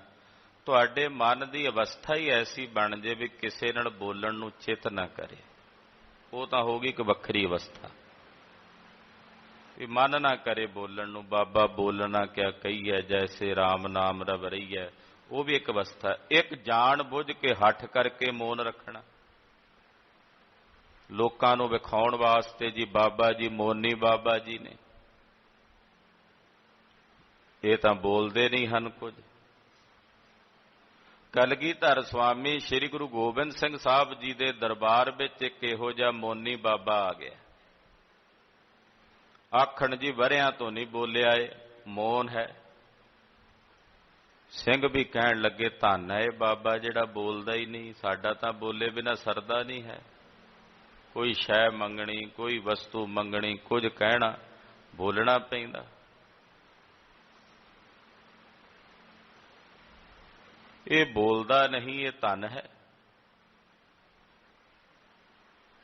ਤੁਹਾਡੇ ਮਨ ਦੀ ਅਵਸਥਾ ਹੀ ਐਸੀ ਬਣ ਜੇ ਵੀ ਕਿਸੇ ਨਾਲ ਬੋਲਣ ਨੂੰ ਚਿੱਤ ਨਾ ਕਰੇ। ਉਹ ਤਾਂ ਹੋਗੀ ਇੱਕ ਵੱਖਰੀ ਅਵਸਥਾ ਵੀ ਮਨ ਨਾ ਕਰੇ ਬੋਲਣ ਨੂੰ। ਬਾਬਾ ਬੋਲਣਾ ਕਿਆ ਕਹੀਏ, ਜੈਸੇ ਰਾਮ ਨਾਮ ਰਵ ਰਹੀ ਹੈ, ਉਹ ਵੀ ਇੱਕ ਅਵਸਥਾ। ਇੱਕ ਜਾਣ ਬੁੱਝ ਕੇ ਹੱਠ ਕਰਕੇ ਮੌਨ ਰੱਖਣਾ, ਲੋਕਾਂ ਨੂੰ ਵਿਖਾਉਣ ਵਾਸਤੇ ਜੀ ਬਾਬਾ ਜੀ ਮੌਨੀ ਬਾਬਾ ਜੀ ਨੇ, ਇਹ ਤਾਂ ਬੋਲਦੇ ਨਹੀਂ ਹਨ ਕੁਝ। ਕਲਗੀਧਰ ਸਵਾਮੀ ਸ੍ਰੀ ਗੁਰੂ ਗੋਬਿੰਦ ਸਿੰਘ ਸਾਹਿਬ ਜੀ ਦੇ ਦਰਬਾਰ ਵਿੱਚ ਇੱਕ ਇਹੋ ਜਿਹਾ ਮੌਨੀ ਬਾਬਾ ਆ ਗਿਆ। ਆਖਣ ਜੀ ਵਰਿਆਂ ਤੋਂ ਨਹੀਂ ਬੋਲਿਆ, ਏ ਮੌਨ ਹੈ। ਸਿੰਘ ਵੀ ਕਹਿਣ ਲੱਗੇ ਧੰਨ ਹੈ ਇਹ ਬਾਬਾ ਜਿਹੜਾ ਬੋਲਦਾ ਹੀ ਨਹੀਂ, ਸਾਡਾ ਤਾਂ ਬੋਲੇ ਬਿਨਾਂ ਸਰਦਾ ਨਹੀਂ ਹੈ। ਕੋਈ ਸ਼ੈ ਮੰਗਣੀ, ਕੋਈ ਵਸਤੂ ਮੰਗਣੀ, ਕੁਝ ਕਹਿਣਾ, ਬੋਲਣਾ ਪੈਂਦਾ। ਇਹ ਬੋਲਦਾ ਨਹੀਂ, ਇਹ ਧੰਨ ਹੈ।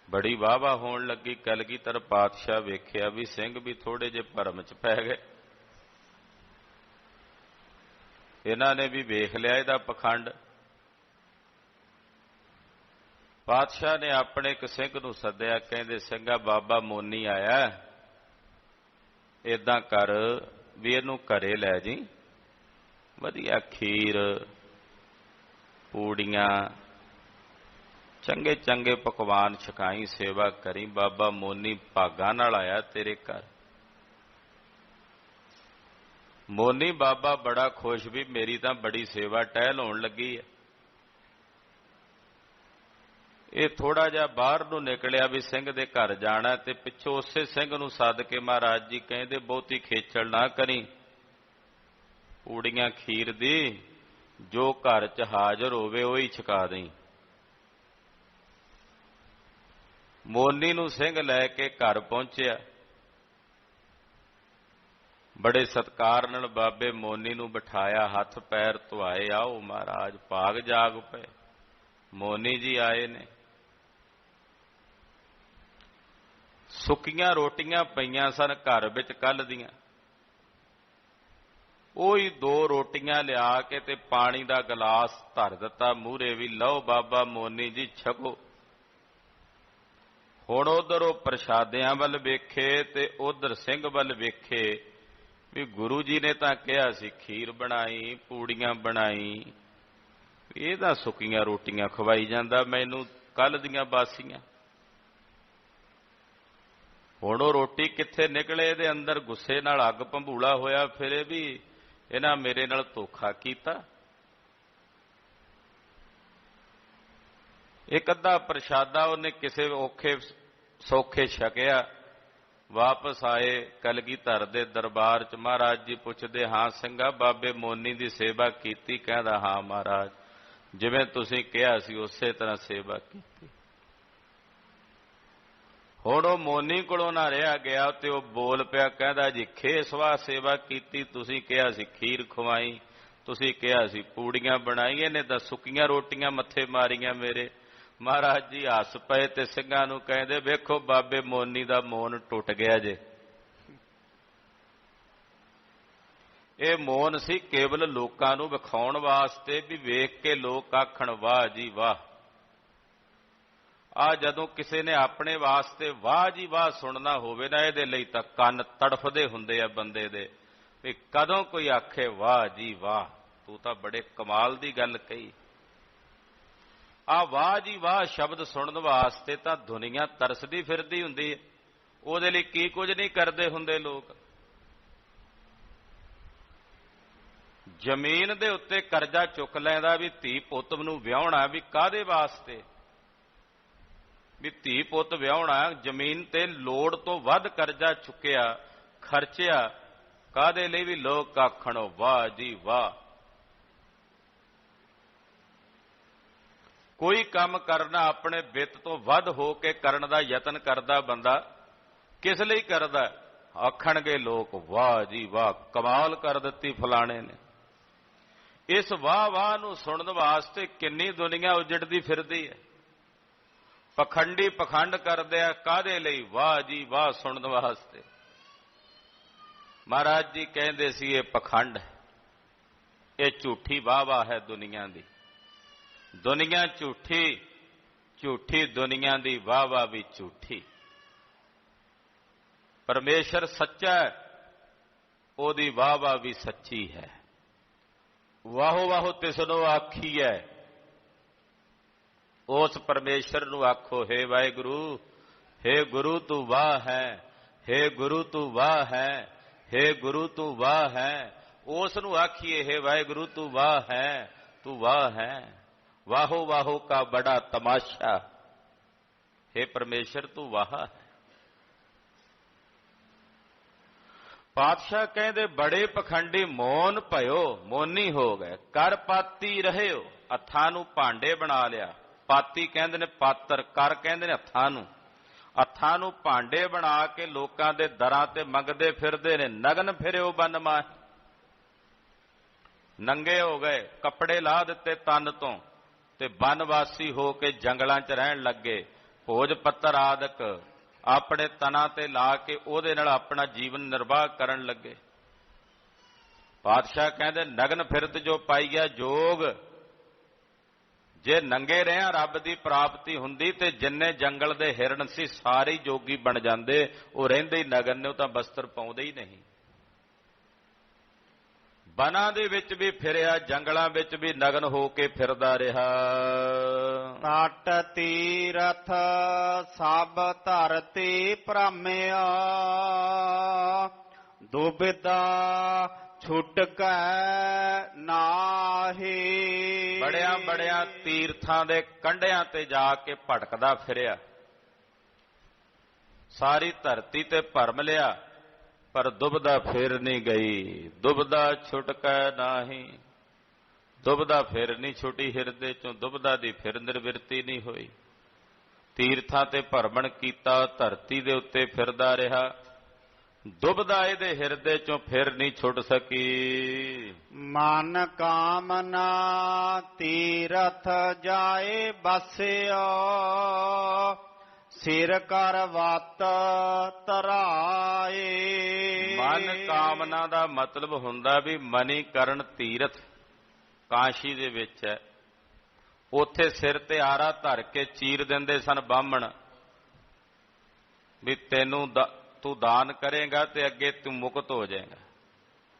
ਬੜੀ ਵਾਹ-ਵਾਹ ਹੋਣ ਲੱਗੀ। ਕਲਗੀਧਰ ਪਾਤਸ਼ਾਹ ਵੇਖਿਆ ਵੀ ਸਿੰਘ ਵੀ ਥੋੜੇ ਜਿਹੇ ਭਰਮ 'ਚ ਪੈ ਗਏ। ਇਹਨਾਂ ਨੇ ਵੀ ਵੇਖ ਲਿਆ ਇਹਦਾ ਪਖੰਡ। ਪਾਤਸ਼ਾਹ ਨੇ ਆਪਣੇ ਇੱਕ ਸਿੰਘ ਨੂੰ ਸੱਦਿਆ, ਕਹਿੰਦੇ ਸਿੰਘਾ ਬਾਬਾ ਮੋਨੀ ਆਇਆ, ਏਦਾਂ ਕਰ ਵੀ ਇਹਨੂੰ ਘਰੇ ਲੈ ਜੀ, ਵਧੀਆ ਖੀਰ ਪੂੜੀਆਂ ਚੰਗੇ ਚੰਗੇ ਪਕਵਾਨ ਛਕਾਈ, ਸੇਵਾ ਕਰੀ। ਬਾਬਾ ਮੋਨੀ ਭਾਗਾਂ ਨਾਲ ਆਇਆ ਤੇਰੇ ਘਰ। ਮੋਨੀ ਬਾਬਾ ਬੜਾ ਖੁਸ਼ ਵੀ ਮੇਰੀ ਤਾਂ ਬੜੀ ਸੇਵਾ ਟਹਿਲ ਹੋਣ ਲੱਗੀ ਹੈ। ਇਹ ਥੋੜਾ ਜਿਹਾ ਬਾਹਰ ਨੂੰ ਨਿਕਲਿਆ ਵੀ ਸਿੰਘ ਦੇ ਘਰ ਜਾਣਾ, ਤੇ ਪਿੱਛੋਂ ਉਸੇ ਸਿੰਘ ਨੂੰ ਸੱਦ ਕੇ ਮਹਾਰਾਜ ਜੀ ਕਹਿੰਦੇ ਬਹੁਤੀ ਖੇਚਲ ਨਾ ਕਰੀ, ਪੂੜੀਆਂ ਖੀਰ ਦੀ ਜੋ ਘਰ 'ਚ ਹਾਜ਼ਰ ਹੋਵੇ ਉਹੀ ਛਕਾ ਦੇਈ। ਮੋਨੀ ਨੂੰ ਸਿੰਘ ਲੈ ਕੇ ਘਰ ਪਹੁੰਚਿਆ। ਬੜੇ ਸਤਿਕਾਰ ਨਾਲ ਬਾਬੇ ਮੋਨੀ ਨੂੰ ਬਿਠਾਇਆ, ਹੱਥ ਪੈਰ ਧੁਆਏ। ਆਓ ਮਹਾਰਾਜ, ਭਾਗ ਜਾਗ ਪਏ, ਮੋਨੀ ਜੀ ਆਏ ਨੇ। ਸੁੱਕੀਆਂ ਰੋਟੀਆਂ ਪਈਆਂ ਸਨ ਘਰ ਵਿੱਚ ਕੱਲ੍ਹ ਦੀਆਂ, ਉਹੀ 2 ਰੋਟੀਆਂ ਲਿਆ ਕੇ ਤੇ ਪਾਣੀ ਦਾ ਗਲਾਸ ਧਰ ਦਿੱਤਾ ਮੂਹਰੇ ਵੀ ਲਓ ਬਾਬਾ ਮੋਨੀ ਜੀ ਛਕੋ। ਹੁਣ ਉਧਰ ਉਹ ਪ੍ਰਸ਼ਾਦਿਆਂ ਵੱਲ ਵੇਖੇ ਤੇ ਉਧਰ ਸਿੰਘ ਵੱਲ ਵੇਖੇ ਵੀ ਗੁਰੂ ਜੀ ਨੇ ਤਾਂ ਕਿਹਾ ਸੀ ਖੀਰ ਬਣਾਈ, ਪੂੜੀਆਂ ਬਣਾਈ, ਇਹ ਤਾਂ ਸੁੱਕੀਆਂ ਰੋਟੀਆਂ ਖਵਾਈ ਜਾਂਦਾ ਮੈਨੂੰ, ਕੱਲ ਦੀਆਂ ਬਾਸੀਆਂ। ਹੁਣ ਉਹ ਰੋਟੀ ਕਿੱਥੇ ਨਿਕਲੇ ਇਹਦੇ ਅੰਦਰ, ਗੁੱਸੇ ਨਾਲ ਅੱਗ ਭੰਬੂਲਾ ਹੋਇਆ ਫਿਰੇ ਵੀ ਇਹਨਾਂ ਮੇਰੇ ਨਾਲ ਧੋਖਾ ਕੀਤਾ। ਇੱਕ ਅੱਧਾ ਪ੍ਰਸ਼ਾਦਾ ਉਹਨੇ ਕਿਸੇ ਔਖੇ ਸੌਖੇ ਛਕਿਆ। ਵਾਪਸ ਆਏ ਕਲਗੀਧਰ ਦੇ ਦਰਬਾਰ 'ਚ। ਮਹਾਰਾਜ ਜੀ ਪੁੱਛਦੇ, ਹਾਂ ਸਿੰਘਾ ਬਾਬੇ ਮੋਨੀ ਦੀ ਸੇਵਾ ਕੀਤੀ? ਕਹਿੰਦਾ ਹਾਂ ਮਹਾਰਾਜ, ਜਿਵੇਂ ਤੁਸੀਂ ਕਿਹਾ ਸੀ ਉਸੇ ਤਰ੍ਹਾਂ ਸੇਵਾ ਕੀਤੀ। ਹੁਣ ਉਹ ਮੋਨੀ ਕੋਲੋਂ ਨਾ ਰਿਹਾ ਗਿਆ ਤੇ ਉਹ ਬੋਲ ਪਿਆ, ਕਹਿੰਦਾ ਜੀ ਖੇਸਵਾ ਸੇਵਾ ਕੀਤੀ, ਤੁਸੀਂ ਕਿਹਾ ਸੀ ਖੀਰ ਖਵਾਈ, ਤੁਸੀਂ ਕਿਹਾ ਸੀ ਪੂੜੀਆਂ ਬਣਾਈ, ਇਹਨੇ ਤਾਂ ਸੁੱਕੀਆਂ ਰੋਟੀਆਂ ਮੱਥੇ ਮਾਰੀਆਂ ਮੇਰੇ। ਮਹਾਰਾਜ ਜੀ ਹੱਸ ਪਏ ਤੇ ਸਿੰਘਾਂ ਨੂੰ ਕਹਿੰਦੇ, ਵੇਖੋ ਬਾਬੇ ਮੋਨੀ ਦਾ ਮੌਨ ਟੁੱਟ ਗਿਆ ਜੇ। ਇਹ ਮੌਨ ਸੀ ਕੇਵਲ ਲੋਕਾਂ ਨੂੰ ਵਿਖਾਉਣ ਵਾਸਤੇ ਵੀ ਵੇਖ ਕੇ ਲੋਕ ਆਖਣ ਵਾਹ ਜੀ ਵਾਹ, ਆ ਜਦੋਂ ਕਿਸੇ ਨੇ ਆਪਣੇ ਵਾਸਤੇ ਵਾਹ ਜੀ ਵਾਹ ਸੁਣਨਾ ਹੋਵੇ ਨਾ, ਇਹਦੇ ਲਈ ਤਾਂ ਕੰਨ ਤੜਫਦੇ ਹੁੰਦੇ ਆ ਬੰਦੇ ਦੇ, ਵੀ ਕਦੋਂ ਕੋਈ ਆਖੇ ਵਾਹ ਜੀ ਵਾਹ, ਤੂੰ ਤਾਂ ਬੜੇ ਕਮਾਲ ਦੀ ਗੱਲ ਕਹੀ। ਆ ਵਾਹ ਜੀ ਵਾਹ ਸ਼ਬਦ ਸੁਣਨ ਵਾਸਤੇ ਤਾਂ ਦੁਨੀਆ ਤਰਸਦੀ ਫਿਰਦੀ ਹੁੰਦੀ ਹੈ, ਉਹਦੇ ਲਈ ਕੀ ਕੁਝ ਨਹੀਂ ਕਰਦੇ ਹੁੰਦੇ ਲੋਕ। ਜ਼ਮੀਨ ਦੇ ਉੱਤੇ ਕਰਜ਼ਾ ਚੁੱਕ ਲੈਂਦਾ ਵੀ ਧੀ ਪੁੱਤ ਨੂੰ ਵਿਆਹਣਾ, ਵੀ ਕਾਹਦੇ ਵਾਸਤੇ, ਵੀ ਧੀ ਪੁੱਤ ਵਿਆਹਣਾ, ਜ਼ਮੀਨ ਤੇ ਲੋੜ ਤੋਂ ਵੱਧ ਕਰਜ਼ਾ ਚੁੱਕਿਆ, ਖਰਚਿਆ, ਕਾਹਦੇ ਲਈ, ਵੀ ਲੋਕ ਆਖਣ ਵਾਹ ਜੀ ਵਾਹ। ਕੋਈ ਕੰਮ ਕਰਨਾ ਆਪਣੇ ਵਿੱਤ ਤੋਂ ਵੱਧ ਹੋ ਕੇ ਕਰਨ ਦਾ ਯਤਨ ਕਰਦਾ ਬੰਦਾ, ਕਿਸ ਲਈ ਕਰਦਾ, ਆਖਣਗੇ ਲੋਕ ਵਾਹ ਜੀ ਵਾਹ, ਕਮਾਲ ਕਰ ਦਿੱਤੀ ਫਲਾਣੇ ਨੇ। ਇਸ ਵਾਹ ਵਾਹ ਨੂੰ ਸੁਣਨ ਵਾਸਤੇ ਕਿੰਨੀ ਦੁਨੀਆ ਉਜੜਦੀ ਫਿਰਦੀ ਹੈ। ਪਖੰਡੀ ਪਖੰਡ ਕਰਦੇ ਆ, ਕਾਹਦੇ ਲਈ, ਵਾਹ ਜੀ ਵਾਹ ਸੁਣਨ ਵਾਸਤੇ। ਮਹਾਰਾਜ ਜੀ ਕਹਿੰਦੇ ਸੀ ਇਹ ਪਖੰਡ ਹੈ, ਇਹ ਝੂਠੀ ਵਾਹ ਵਾਹ ਹੈ ਦੁਨੀਆ ਦੀ। ਦੁਨੀਆ ਝੂਠੀ, ਝੂਠੀ ਦੁਨੀਆ ਦੀ ਵਾਹ ਵਾਹ ਵੀ ਝੂਠੀ। ਪਰਮੇਸ਼ਰ ਸੱਚਾ ਹੈ, ਉਹਦੀ ਵਾਹ ਵਾਹ ਵੀ ਸੱਚੀ ਹੈ। ਵਾਹੋ ਵਾਹੋ ਤਿਸਨੂੰ ਆਖੀਐ, ਉਸ ਪਰਮੇਸ਼ਰ ਨੂੰ ਆਖੋ ਹੇ ਵਾਹਿਗੁਰੂ, ਹੇ ਗੁਰੂ ਤੂੰ ਵਾਹ ਹੈ, ਹੇ ਗੁਰੂ ਤੂੰ ਵਾਹ ਹੈ, ਹੇ ਗੁਰੂ ਤੂੰ ਵਾਹ ਹੈ। ਉਸ ਨੂੰ ਆਖੀਏ ਹੇ ਵਾਹਿਗੁਰੂ ਤੂੰ ਵਾਹ ਹੈ, ਤੂੰ ਵਾਹ ਹੈ। ਵਾਹੋ ਵਾਹੋ ਕਾ ਬੜਾ ਤਮਾਸ਼ਾ, ਹੇ ਪਰਮੇਸ਼ਰ ਤੂੰ ਵਾਹ ਹੈ। ਪਾਤਸ਼ਾਹ ਕਹਿੰਦੇ ਬੜੇ ਪਖੰਡੀ ਮੌਨ ਭਇਓ, ਮੌਨੀ ਹੋ ਗਏ। ਕਰ ਪਾਤੀ ਰਹਿਓ, ਹੱਥਾਂ ਨੂੰ ਭਾਂਡੇ ਬਣਾ ਲਿਆ। ਪਾਤੀ ਕਹਿੰਦੇ ਨੇ ਪਾਤਰ, ਕਰ ਕਹਿੰਦੇ ਨੇ ਹੱਥਾਂ ਨੂੰ। ਹੱਥਾਂ ਨੂੰ ਭਾਂਡੇ ਬਣਾ ਕੇ ਲੋਕਾਂ ਦੇ ਦਰਾਂ ਤੇ ਮੰਗਦੇ ਫਿਰਦੇ ਨੇ। ਨਗਨ ਫਿਰਿਓ ਬਨ ਮਾਹੀ, ਨੰਗੇ ਹੋ ਗਏ, ਕੱਪੜੇ ਲਾਹ ਦਿੱਤੇ ਤਨ ਤੋਂ ਤੇ ਬਨਵਾਸੀ ਹੋ ਕੇ ਜੰਗਲਾਂ 'ਚ ਰਹਿਣ ਲੱਗੇ। ਭੋਜ ਪੱਤਰ ਆਦਿਕ ਆਪਣੇ ਤਨਾਂ ਤੇ ਲਾ ਕੇ ਉਹਦੇ ਨਾਲ ਆਪਣਾ ਜੀਵਨ ਨਿਰਵਾਹ ਕਰਨ ਲੱਗੇ। ਪਾਤਸ਼ਾਹ ਕਹਿੰਦੇ ਨਗਨ ਫਿਰਤ ਜੋ ਪਾਈਆ ਜੋਗ, ਜੇ ਨੰਗੇ ਰਹਿਆ ਰੱਬ ਦੀ ਪ੍ਰਾਪਤੀ ਹੁੰਦੀ ਤੇ ਜਿੰਨੇ ਜੰਗਲ ਦੇ ਹਿਰਨ ਸੀ ਸਾਰੇ ਜੋਗੀ ਬਣ ਜਾਂਦੇ। ਉਹ ਰਹਿੰਦੇ ਹੀ ਨਗਨ ਨੇ, ਉਹ ਤਾਂ ਬਸਤਰ ਪਾਉਂਦੇ ਹੀ ਨਹੀਂ। ਬਨਾਂ ਦੇ ਵਿੱਚ ਵੀ ਫਿਰਿਆ, ਜੰਗਲਾਂ ਵਿੱਚ ਵੀ ਨਗਨ ਹੋ ਕੇ ਫਿਰਦਾ ਰਿਹਾ। ਤਟ ਤੀਰਥ ਸਭ ਧਰਤੀ ਭ੍ਰਮਿਆ, ਦੁਬਿਧਾ ਛੁਟਕੈ ਨਾਹੀ। ਬੜਿਆਂ ਬੜਿਆਂ ਤੀਰਥਾਂ ਦੇ ਕੰਢਿਆਂ ਤੇ ਜਾ ਕੇ ਭਟਕਦਾ ਫਿਰਿਆ, ਸਾਰੀ ਧਰਤੀ ਤੇ ਭਰਮ ਲਿਆ, ਪਰ ਦੁਬਦਾ ਫਿਰ ਨਹੀਂ ਗਈ। ਦੁਬਦਾ ਛੁਟਕੈ ਨਾਹੀ, ਦੁਬਦਾ ਫਿਰ ਨਹੀਂ ਛੁੱਟੀ ਹਿਰਦੇ ਚੋਂ, ਦੁਬਦਾ ਦੀ ਫਿਰ ਨਿਰਵਿਰਤੀ ਨਹੀਂ ਹੋਈ। ਤੀਰਥਾਂ ਤੇ ਭਰਮਣ ਕੀਤਾ, ਧਰਤੀ ਦੇ ਉੱਤੇ ਫਿਰਦਾ ਰਿਹਾ, ਦੁਬਦਾ ਇਹਦੇ ਹਿਰਦੇ ਚੋਂ ਫਿਰ ਨਹੀਂ ਛੁੱਟ ਸਕੀ। ਮਨ ਕਾਮਨਾ ਤੀਰਥ ਜਾਏ ਬਸਿਓ, ਸਿਰ ਕਰ ਵਤ ਤਰਾਏ। ਮਨ ਕਾਮਨਾ ਦਾ ਮਤਲਬ ਹੁੰਦਾ ਵੀ ਮਨੀਕਰਨ ਤੀਰਥ ਕਾਸ਼ੀ ਦੇ ਵਿੱਚ ਹੈ। ਉੱਥੇ ਸਿਰ ਤੇ ਆਰਾ ਧਰ ਕੇ ਚੀਰ ਦਿੰਦੇ ਸਨ ਬਾਹਮਣ, ਵੀ ਤੈਨੂੰ ਤੂੰ ਦਾਨ ਕਰੇਗਾ ਤੇ ਅੱਗੇ ਤੂੰ ਮੁਕਤ ਹੋ ਜਾਏਗਾ।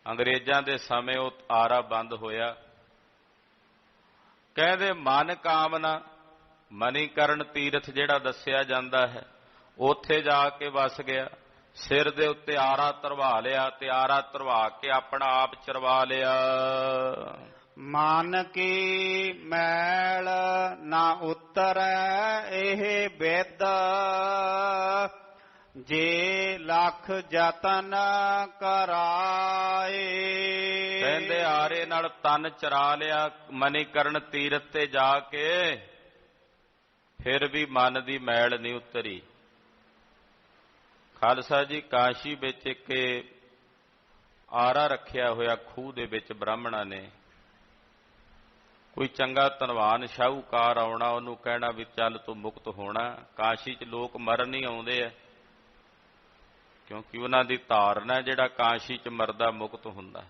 ਅੰਗਰੇਜ਼ਾਂ ਦੇ ਸਮੇਂ ਉਹ ਆਰਾ ਬੰਦ ਹੋਇਆ। ਕਹਿੰਦੇ ਮਨ ਕਾਮਨਾ ਮਨੀਕਰਨ ਤੀਰਥ ਜਿਹੜਾ ਦੱਸਿਆ ਜਾਂਦਾ ਹੈ, ਉੱਥੇ ਜਾ ਕੇ ਵਸ ਗਿਆ। ਸਿਰ ਦੇ ਉੱਤੇ ਆਰਾ ਧਰਵਾ ਲਿਆ ਤੇ ਆਰਾ ਧਰਵਾ ਕੇ ਆਪਣਾ ਆਪ ਚਰਵਾ ਲਿਆ। ਮਨ ਕੀ ਮੈਲ ਨਾ ਉਤਰੈ ਇਹ ਬਿਦ, ਜੇ ਲੱਖ ਜਤਨ ਕਰਾਏ। ਕਹਿੰਦੇ ਆਰੇ ਨਾਲ ਤਨ ਚਰਾ ਲਿਆ ਮਨੀਕਰਨ ਤੀਰਥ ਤੇ ਜਾ ਕੇ, ਫਿਰ ਵੀ ਮਨ ਦੀ ਮੈਲ ਨਹੀਂ ਉਤਰੀ। ਖਾਲਸਾ ਜੀ ਕਾਸ਼ੀ ਵਿੱਚ ਇੱਕ ਆਰਾ ਰੱਖਿਆ ਹੋਇਆ ਖੂਹ ਦੇ ਵਿੱਚ ਬ੍ਰਾਹਮਣਾਂ ਨੇ। ਕੋਈ ਚੰਗਾ ਧਨਵਾਨ ਸ਼ਾਹੂਕਾਰ ਆਉਣਾ, ਉਹਨੂੰ ਕਹਿਣਾ ਵੀ ਚੱਲ ਤੂੰ ਮੁਕਤ ਹੋਣਾ। ਕਾਸ਼ੀ 'ਚ ਲੋਕ ਮਰਨ ਹੀ ਆਉਂਦੇ ਆ, ਕਿਉਂਕਿ ਉਹਨਾਂ ਦੀ ਧਾਰਨਾ ਜਿਹੜਾ ਕਾਸ਼ੀ 'ਚ ਮਰਦਾ ਮੁਕਤ ਹੁੰਦਾ ਹੈ।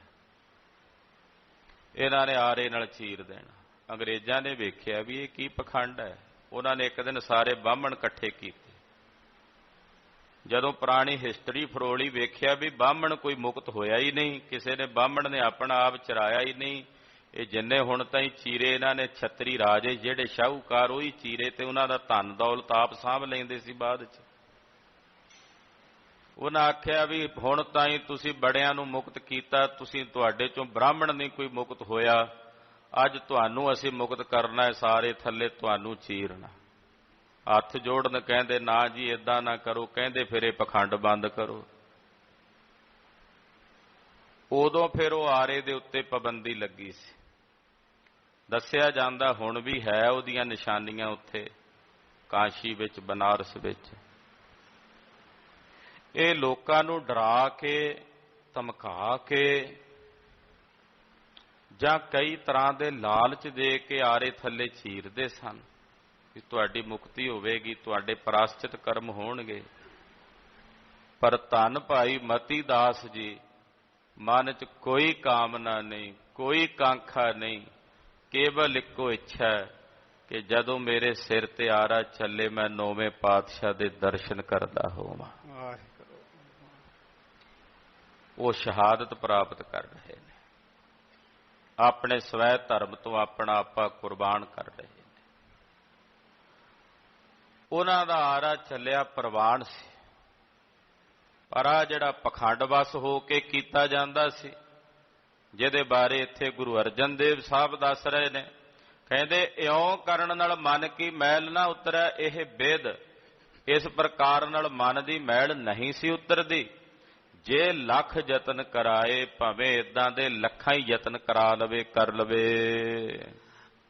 ਇਹਨਾਂ ਨੇ ਆਰੇ ਨਾਲ ਚੀਰ ਦੇਣਾ। ਅੰਗਰੇਜ਼ਾਂ ਨੇ ਵੇਖਿਆ ਵੀ ਇਹ ਕੀ ਪਖੰਡ ਹੈ। ਉਹਨਾਂ ਨੇ ਇੱਕ ਦਿਨ ਸਾਰੇ ਬਾਹਮਣ ਇਕੱਠੇ ਕੀਤੇ। ਜਦੋਂ ਪੁਰਾਣੀ ਹਿਸਟਰੀ ਫਰੋਲੀ, ਵੇਖਿਆ ਵੀ ਬਾਹਮਣ ਕੋਈ ਮੁਕਤ ਹੋਇਆ ਹੀ ਨਹੀਂ, ਕਿਸੇ ਨੇ ਬਾਹਮਣ ਨੇ ਆਪਣਾ ਆਪ ਚਰਾਇਆ ਹੀ ਨਹੀਂ। ਇਹ ਜਿੰਨੇ ਹੁਣ ਤਾਈਂ ਚੀਰੇ ਇਹਨਾਂ ਨੇ ਛਤਰੀ ਰਾਜੇ ਜਿਹੜੇ ਸ਼ਾਹੂਕਾਰ ਉਹੀ ਚੀਰੇ ਤੇ ਉਹਨਾਂ ਦਾ ਧਨ ਦੌਲਤ ਆਪ ਸਾਂਭ ਲੈਂਦੇ ਸੀ ਬਾਅਦ ਚ। ਉਹਨਾਂ ਆਖਿਆ ਵੀ ਹੁਣ ਤਾਈਂ ਤੁਸੀਂ ਬੜਿਆਂ ਨੂੰ ਮੁਕਤ ਕੀਤਾ, ਤੁਸੀਂ ਤੁਹਾਡੇ ਚੋਂ ਬ੍ਰਾਹਮਣ ਨਹੀਂ ਕੋਈ ਮੁਕਤ ਹੋਇਆ, ਅੱਜ ਤੁਹਾਨੂੰ ਅਸੀਂ ਮੁਕਤ ਕਰਨਾ ਹੈ, ਸਾਰੇ ਥੱਲੇ ਤੁਹਾਨੂੰ ਚੀਰਨਾ। ਹੱਥ ਜੋੜਨ ਕਹਿੰਦੇ ਨਾ ਜੀ ਏਦਾਂ ਨਾ ਕਰੋ, ਕਹਿੰਦੇ ਫਿਰ ਇਹ ਪਖੰਡ ਬੰਦ ਕਰੋ। ਉਦੋਂ ਫਿਰ ਉਹ ਆਰੇ ਦੇ ਉੱਤੇ ਪਾਬੰਦੀ ਲੱਗੀ ਸੀ। ਦੱਸਿਆ ਜਾਂਦਾ ਹੁਣ ਵੀ ਹੈ ਉਹਦੀਆਂ ਨਿਸ਼ਾਨੀਆਂ ਉੱਥੇ ਕਾਸ਼ੀ ਵਿੱਚ, ਬਨਾਰਸ ਵਿੱਚ। ਇਹ ਲੋਕਾਂ ਨੂੰ ਡਰਾ ਕੇ, ਧਮਕਾ ਕੇ ਜਾਂ ਕਈ ਤਰ੍ਹਾਂ ਦੇ ਲਾਲਚ ਦੇ ਕੇ ਆਰੇ ਥੱਲੇ ਚੀਰਦੇ ਸਨ ਕਿ ਤੁਹਾਡੀ ਮੁਕਤੀ ਹੋਵੇਗੀ, ਤੁਹਾਡੇ ਪ੍ਰਾਸ਼ਚਿਤ ਕਰਮ ਹੋਣਗੇ। ਪਰ ਧੰਨ ਭਾਈ ਮਤੀ ਦਾਸ ਜੀ ਮਨ 'ਚ ਕੋਈ ਕਾਮਨਾ ਨਹੀਂ, ਕੋਈ ਕਾਂਖਾ ਨਹੀਂ, ਕੇਵਲ ਇੱਕੋ ਇੱਛਾ ਕਿ ਜਦੋਂ ਮੇਰੇ ਸਿਰ ਤੇ ਆਰਾ ਚੱਲੇ ਮੈਂ ਨੌਵੇਂ ਪਾਤਸ਼ਾਹ ਦੇ ਦਰਸ਼ਨ ਕਰਦਾ ਹੋਵਾਂ। ਉਹ ਸ਼ਹਾਦਤ ਪ੍ਰਾਪਤ ਕਰ ਰਹੇ ਨੇ, ਆਪਣੇ ਸਵੈ ਧਰਮ ਤੋਂ ਆਪਣਾ ਆਪਾ ਕੁਰਬਾਨ ਕਰ ਰਹੇ ਨੇ। ਉਹਨਾਂ ਦਾ ਆਰਾ ਚੱਲਿਆ ਪ੍ਰਵਾਨ ਸੀ, ਪਰ ਆ ਜਿਹੜਾ ਪਖੰਡ ਵਸ ਹੋ ਕੇ ਕੀਤਾ ਜਾਂਦਾ ਸੀ, ਜਿਹਦੇ ਬਾਰੇ ਇੱਥੇ ਗੁਰੂ ਅਰਜਨ ਦੇਵ ਸਾਹਿਬ ਦੱਸ ਰਹੇ ਨੇ, ਕਹਿੰਦੇ ਇਉਂ ਕਰਨ ਨਾਲ ਮਨ ਕੀ ਮੈਲ ਨਾ ਉਤਰੈ ਇਹ ਬਿਦ। ਇਸ ਪ੍ਰਕਾਰ ਨਾਲ ਮਨ ਦੀ ਮੈਲ ਨਹੀਂ ਸੀ ਉਤਰਦੀ। ਜੇ ਲੱਖ ਯਤਨ ਕਰਾਏ, ਭਾਵੇਂ ਇਦਾਂ ਦੇ ਲੱਖਾਂ ਹੀ ਯਤਨ ਕਰਾ ਲਵੇ, ਕਰ ਲਵੇ।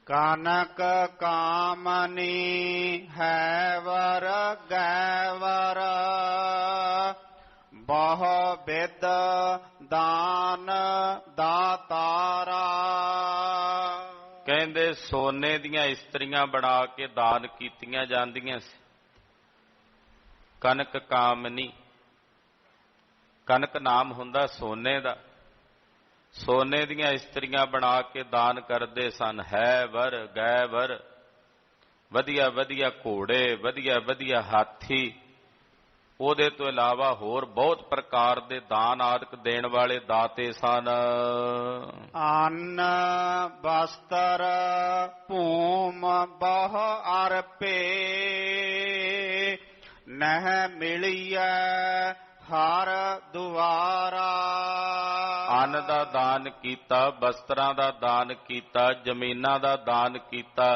ਕਾਨਕ ਕਾਮਨੀ ਹੈ ਵਰ ਗੈਵਰ, ਬਹੁ ਬਿਦ ਦਾਨ ਦਾਤਾਰਾ। ਕਹਿੰਦੇ ਸੋਨੇ ਦੀਆਂ ਇਸਤਰੀਆਂ ਬਣਾ ਕੇ ਦਾਨ ਕੀਤੀਆਂ ਜਾਂਦੀਆਂ ਸੀ। ਕਨਕ ਕਾਮਨੀ, ਕਨਕ ਨਾਮ ਹੁੰਦਾ ਸੋਨੇ ਦਾ, ਸੋਨੇ ਦੀਆਂ ਇਸਤਰੀਆਂ ਬਣਾ ਕੇ ਦਾਨ ਕਰਦੇ ਸਨ। ਹੈ ਵਰ ਗੈ ਵਰ, ਵਧੀਆ ਵਧੀਆ ਘੋੜੇ, ਵਧੀਆ ਵਧੀਆ ਹਾਥੀ, ਉਹਦੇ ਤੋਂ ਇਲਾਵਾ ਹੋਰ ਬਹੁਤ ਪ੍ਰਕਾਰ ਦੇ ਦਾਨ ਆਦਿਕ ਦੇਣ ਵਾਲੇ ਦਾਤੇ ਸਨ। ਅੰਨ ਬਸਤਰ ਭੂਮ ਬਹੁ ਅਰਪੇ, ਨਹਿ ਮਿਲੀਐ ਹਰ ਦੁਆਰਾ। ਅੰਨ ਦਾ ਦਾਨ ਕੀਤਾ, ਬਸਤਰਾਂ ਦਾ ਦਾਨ ਕੀਤਾ, ਜ਼ਮੀਨਾਂ ਦਾ ਦਾਨ ਕੀਤਾ।